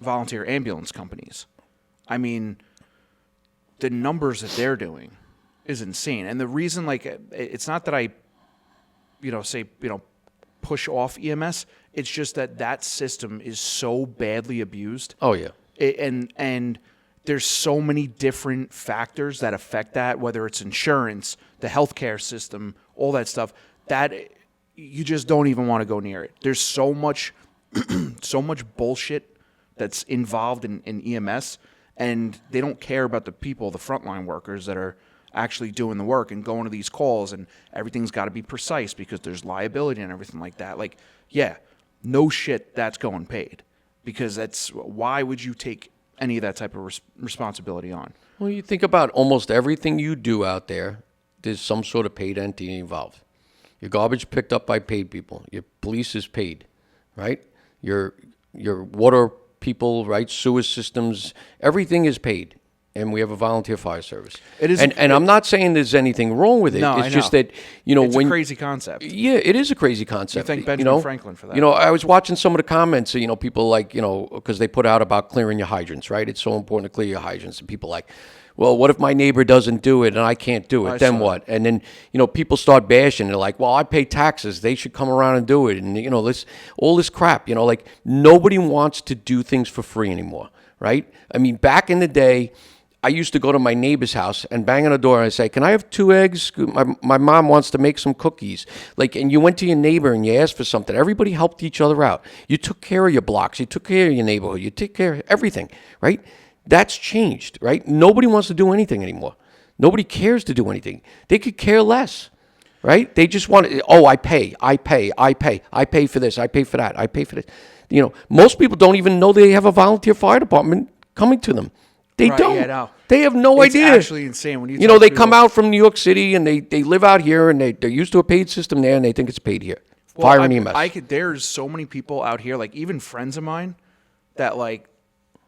volunteer ambulance companies. I mean, the numbers that they're doing is insane. And the reason, like, it's not that I, push off EMS. It's just that system is so badly abused. Oh, yeah. And there's so many different factors that affect that, whether it's insurance, the healthcare system, all that stuff, that you just don't even want to go near it. There's so much bullshit that's involved in EMS, and they don't care about the people, the frontline workers that are actually doing the work and going to these calls, and everything's got to be precise because there's liability and everything like that. Like, yeah, no shit, that's going paid, because why would you take any of that type of responsibility on? Well, you think about almost everything you do out there, there's some sort of paid entity involved. Your garbage picked up by paid people. Your police is paid, right? Your water people, right? Sewer systems, everything is paid. and we have a volunteer fire service. It is, and I'm not saying there's anything wrong with it. No, it's I just know. that It's a crazy concept. Yeah, it is a crazy concept. You thank Benjamin Franklin for that. I was watching some of the comments. People like because they put out about clearing your hydrants, right? It's so important to clear your hydrants, and people like, well, what if my neighbor doesn't do it and I can't do it? Then what? And then people start bashing. They're like, well, I pay taxes. They should come around and do it. And all this crap. Like nobody wants to do things for free anymore, right? I mean, back in the day, I used to go to my neighbor's house and bang on the door and I say, can I have 2 eggs? My mom wants to make some cookies. And you went to your neighbor and you asked for something. Everybody helped each other out. You took care of your blocks. You took care of your neighborhood. You took care of everything, right? That's changed, right? Nobody wants to do anything anymore. Nobody cares to do anything. They could care less, right? They just want to, I pay for this, I pay for that, I pay for this. Most people don't even know they have a volunteer fire department coming to them. They don't. Yeah, no. They have no idea. It's actually insane when you talk they to come out from New York City and they live out here and they're used to a paid system there and they think it's paid here. Fire and EMS. There's so many people out here, even friends of mine, that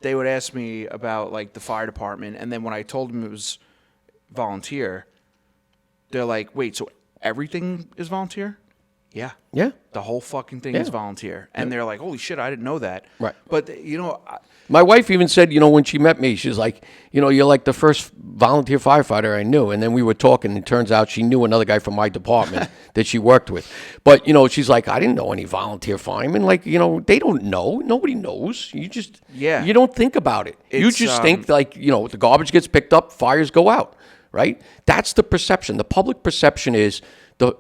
they would ask me about the fire department, and then when I told them it was volunteer, they're like, "Wait, so everything is volunteer?" Yeah. Yeah. The whole fucking thing is volunteer, and they're like, "Holy shit, I didn't know that." Right. But my wife even said, when she met me, she's like, you're like the first volunteer firefighter I knew. And then we were talking, and it turns out she knew another guy from my department that she worked with. But, she's like, I didn't know any volunteer firemen. They don't know. Nobody knows. You just, you don't think about it. You just think the garbage gets picked up, fires go out, right? That's the perception. The public perception is,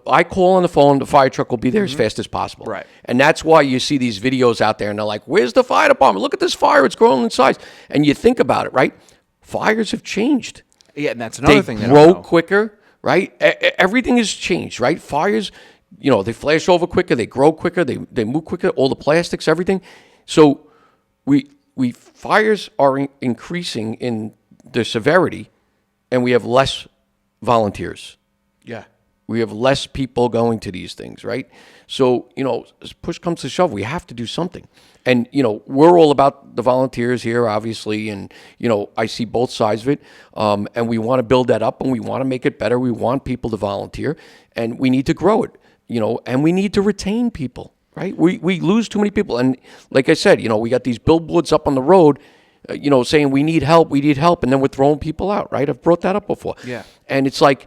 I call on the phone, the fire truck will be there as fast as possible. Right. And that's why you see these videos out there and they're like, where's the fire department? Look at this fire, it's growing in size. And you think about it, right? Fires have changed. Yeah, and that's another thing. They grow quicker, right? Everything has changed, right? Fires, they flash over quicker, they grow quicker, they move quicker, all the plastics, everything. So fires are increasing in their severity and we have less volunteers. Yeah. We have less people going to these things, right? So, as push comes to shove, we have to do something. And, we're all about the volunteers here, obviously, and, I see both sides of it. And we want to build that up and we want to make it better. We want people to volunteer and we need to grow it, and we need to retain people, right? We lose too many people. And like I said, we got these billboards up on the road, saying we need help. And then we're throwing people out, right? I've brought that up before. Yeah. And it's like,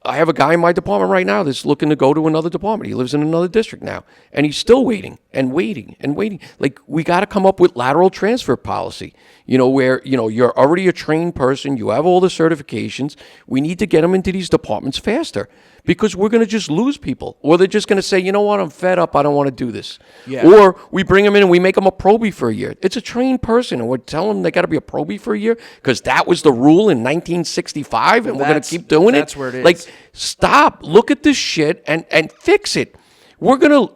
I have a guy in my department right now that's looking to go to another department. He lives in another district now, and he's still waiting and waiting and waiting. We got to come up with lateral transfer policy, where, you're already a trained person. You have all the certifications. We need to get them into these departments faster because we're going to just lose people. Or they're just going to say, you know what, I'm fed up. I don't want to do this. Yeah. Or we bring them in and we make them a probie for a year. It's a trained person, and we're telling them they got to be a probie for a year because that was the rule in 1965, and we're going to keep doing it. That's where it is. Stop, look at this shit and fix it. We're gonna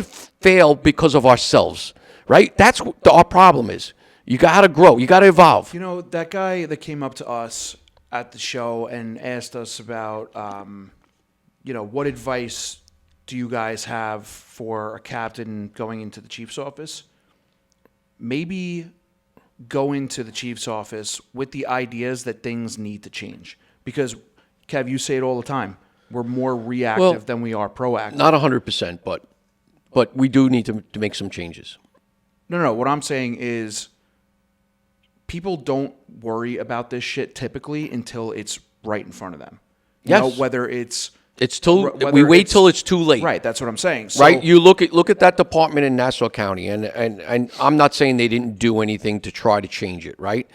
fail because of ourselves, right? That's what our problem is. You gotta grow, you gotta evolve. That guy that came up to us at the show and asked us about, what advice do you guys have for a captain going into the chief's office? Maybe go into the chief's office with the ideas that things need to change. Because, Kev, you say it all the time. We're more reactive than we are proactive. Not 100%, but we do need to make some changes. No. What I'm saying is people don't worry about this shit typically until it's right in front of them. Yes. Whether it's... We wait till it's too late. Right, that's what I'm saying. So, right, you look at that department in Nassau County, and I'm not saying they didn't do anything to try to change it, right?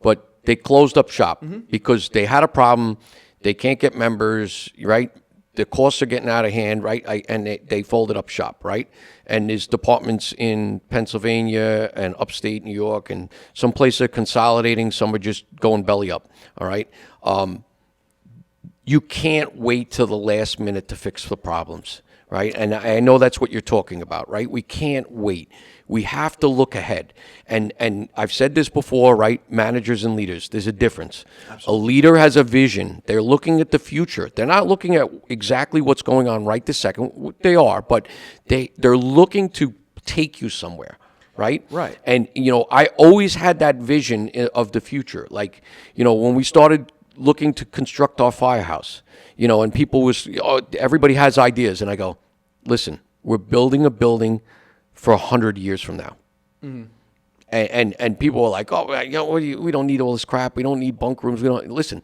But they closed up shop because they had a problem. They can't get members, right? The costs are getting out of hand, right? And they folded up shop, right? And there's departments in Pennsylvania and upstate New York, and some places are consolidating, some are just going belly up, all right? You can't wait till the last minute to fix the problems, right? And I know that's what you're talking about, right? We can't wait. We have to look ahead. And I've said this before, right? Managers and leaders, there's a difference. Absolutely. A leader has a vision. They're looking at the future. They're not looking at exactly what's going on right this second. They are, but they're looking to take you somewhere, right? Right. And, I always had that vision of the future. Like, when we started looking to construct our firehouse, and people everybody has ideas. And I go, listen, we're building a building for 100 years from now. And people are like, oh, we don't need all this crap. We don't need bunk rooms. We don't listen.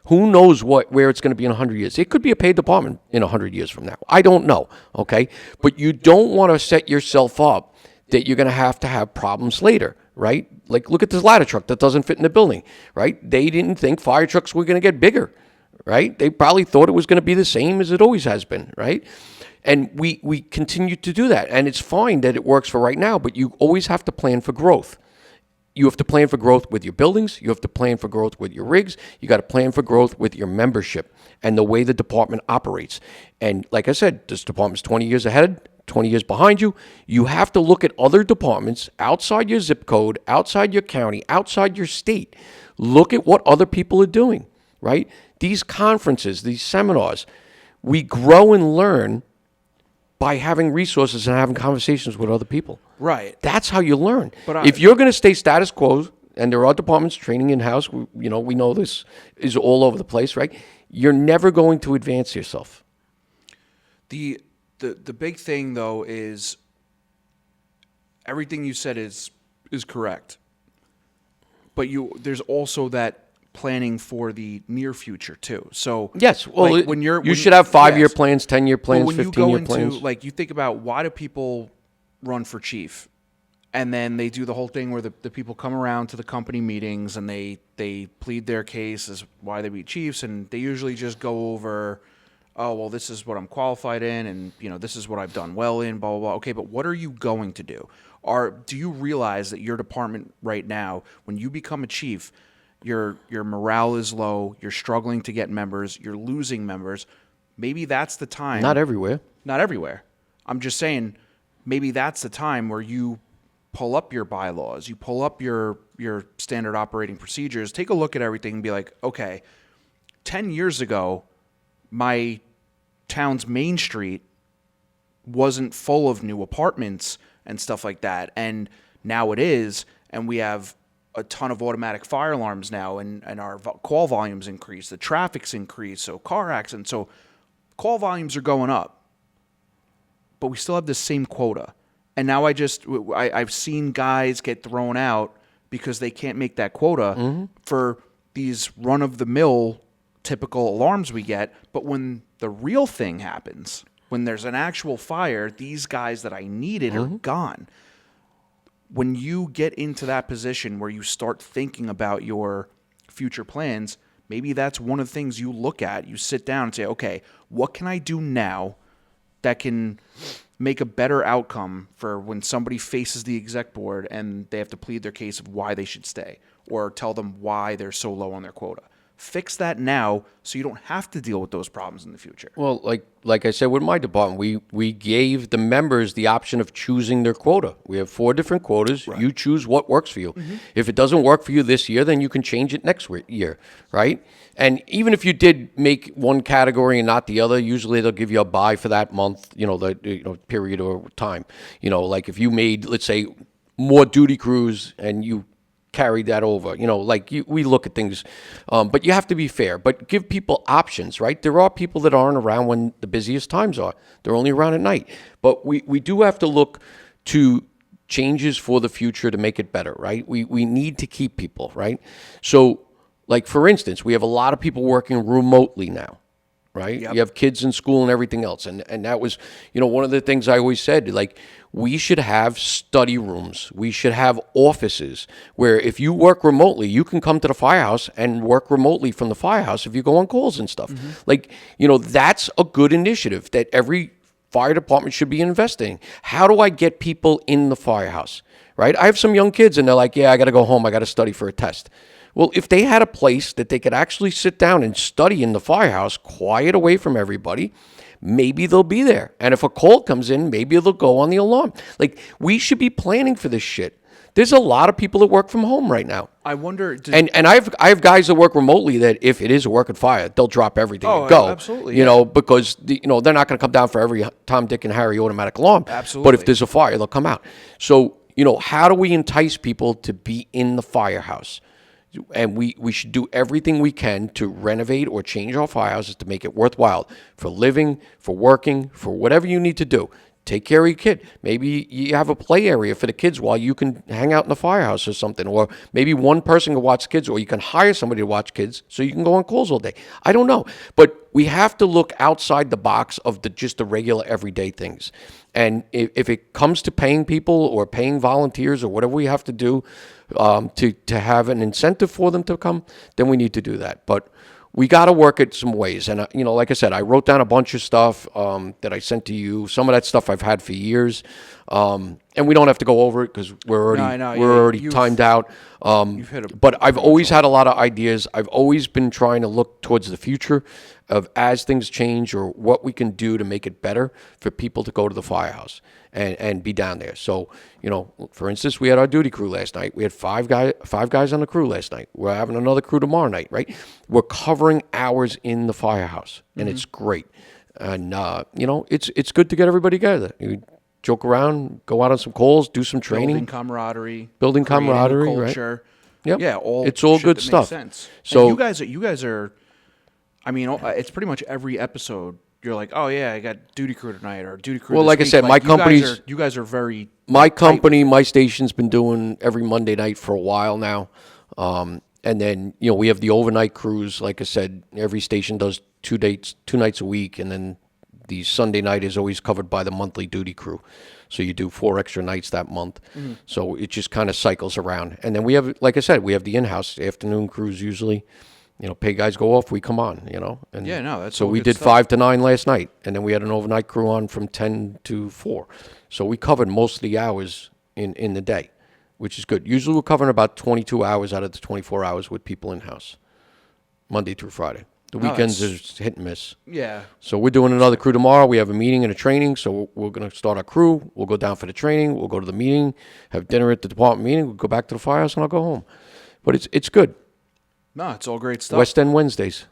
Who knows where it's going to be in 100 years? It could be a paid department in 100 years from now. I don't know, okay? But you don't want to set yourself up that you're going to have problems later, right? Like, look at this ladder truck that doesn't fit in the building, right? They didn't think fire trucks were going to get bigger, right? They probably thought it was going to be the same as it always has been, right? And we continue to do that. And it's fine that it works for right now, but you always have to plan for growth. You have to plan for growth with your buildings. You have to plan for growth with your rigs. You got to plan for growth with your membership and the way the department operates. And like I said, this department's 20 years ahead, 20 years behind you. You have to look at other departments outside your zip code, outside your county, outside your state. Look at what other people are doing, right? These conferences, these seminars, we grow and learn by having resources and having conversations with other people. Right. That's how you learn. But if you're going to stay status quo, and there are departments training in-house, we know this is all over the place, right? You're never going to advance yourself. The big thing, though, is everything you said is correct. But there's also that planning for the near future too. So yes, well, like you should have 5-year plans, 10-year plans, 15-year plans. Like, you think about, why do people run for chief? And then they do the whole thing where the people come around to the company meetings and they plead their case as why they be chiefs, and they usually just go over, oh, well, this is what I'm qualified in, and this is what I've done well in, blah, blah, blah. Okay, but what are you going to do? Do you realize that your department right now, when you become a chief, your morale is low, you're struggling to get members, you're losing members? Maybe that's the time. Not everywhere. Not everywhere. I'm just saying, maybe that's the time where you pull up your bylaws, you pull up your standard operating procedures, take a look at everything and be like, okay, 10 years ago, my town's main street wasn't full of new apartments and stuff like that, and now it is, and we have a ton of automatic fire alarms now, and our call volumes increase, the traffic's increased, so car accidents, so call volumes are going up, but we still have the same quota. And now I've seen guys get thrown out because they can't make that quota for these run-of-the-mill typical alarms we get. But when the real thing happens, when there's an actual fire, these guys that I needed are gone. When you get into that position where you start thinking about your future plans, maybe that's one of the things you look at. You sit down and say, okay, what can I do now that can make a better outcome for when somebody faces the exec board and they have to plead their case of why they should stay, or tell them why they're so low on their quota. Fix that now so you don't have to deal with those problems in the future. Well, like I said, with my department, we gave the members the option of choosing their quota. We have 4 different quotas. Right. You choose what works for you. If it doesn't work for you this year, then you can change it next year, right? And even if you did make one category and not the other, usually they'll give you a buy for that month, the period or time. Like if you made, let's say, more duty crews and you carried that over, we look at things, but you have to be fair, but give people options, right? There are people that aren't around when the busiest times are. They're only around at night. But we do have to look to changes for the future to make it better, right? We need to keep people, right? So, like, for instance, we have a lot of people working remotely now, right? Yep. You have kids in school and everything else. And that was, one of the things I always said, like, we should have study rooms. We should have offices where if you work remotely, you can come to the firehouse and work remotely from the firehouse if you go on calls and stuff. Like, that's a good initiative that every fire department should be investing. How do I get people in the firehouse, right? I have some young kids and they're like, yeah, I got to go home. I got to study for a test. Well, if they had a place that they could actually sit down and study in the firehouse, quiet away from everybody, maybe they'll be there. And if a call comes in, maybe they'll go on the alarm. Like, we should be planning for this shit. There's a lot of people that work from home right now. I wonder. And I have guys that work remotely that if it is a work at fire, they'll drop everything and go. Absolutely. Because they're not going to come down for every Tom, Dick, and Harry automatic alarm. Absolutely. But if there's a fire, they'll come out. So how do we entice people to be in the firehouse? And we should do everything we can to renovate or change our firehouses to make it worthwhile for living, for working, for whatever you need to do. Take care of your kid. Maybe you have a play area for the kids while you can hang out in the firehouse or something. Or maybe one person can watch kids, or you can hire somebody to watch kids so you can go on calls all day. I don't know. But we have to look outside the box of just the regular everyday things. And if it comes to paying people or paying volunteers or whatever we have to do to have an incentive for them to come, then we need to do that. But we got to work it some ways. And, like I said, I wrote down a bunch of stuff that I sent to you. Some of that stuff I've had for years. And we don't have to go over it because we're already timed out. But I've always had a lot of ideas. I've always been trying to look towards the future of as things change or what we can do to make it better for people to go to the firehouse and be down there. So, for instance, we had our duty crew last night. We had five guys on the crew last night. We're having another crew tomorrow night, right? We're covering hours in the firehouse, and it's great. And, it's good to get everybody together. You joke around, go out on some calls, do some training. Building camaraderie, culture. Right? Yep. Yeah, it's all good stuff. Sense. So and you guys are, it's pretty much every episode. You're like, oh yeah, I got duty crew tonight or duty crew. Well, this like week. I said, my company's. You guys are very. My company, my station's been doing every Monday night for a while now. And then, we have the overnight crews. Like I said, every station does 2 nights a week. And then the Sunday night is always covered by the monthly duty crew. So you do 4 extra nights that month. Mm-hmm. So it just kind of cycles around. And then we have, like I said, we have the in-house afternoon crews usually. Pay guys go off, we come on, And that's so we did stuff. 5 to 9 last night. And then we had an overnight crew on from 10 to 4. So we covered most of the hours in the day, which is good. Usually we're covering about 22 hours out of the 24 hours with people in-house, Monday through Friday. The weekends is hit and miss. Yeah. So we're doing another crew tomorrow. We have a meeting and a training. So we're going to start our crew. We'll go down for the training. We'll go to the meeting, have dinner at the department meeting. We'll go back to the firehouse, and I'll go home. But it's good. No, it's all great stuff. West End Wednesdays.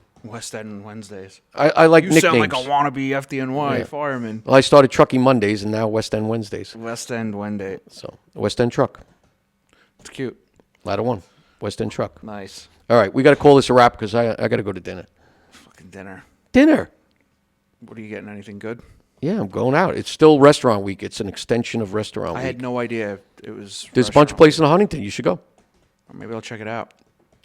I like you nicknames. You sound like a wannabe FDNY fireman. Well, I started trucking Mondays, and now West End Wednesdays. West End Wednesday. So West End Truck. It's cute. Ladder 1. West End Truck. Nice. All right, we got to call this a wrap because I got to go to dinner. Fucking dinner. Dinner. What are you getting? Anything good? Yeah, I'm going out. It's still restaurant week. It's an extension of restaurant week. I had no idea it was. There's a bunch of places in Huntington. You should go. Maybe I'll check it out.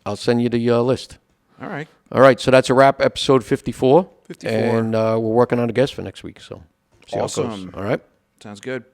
I'll send you the list. All right. All right, so that's a wrap, episode 54. And we're working on a guest for next week, so see awesome. how it goes. All right? Sounds good.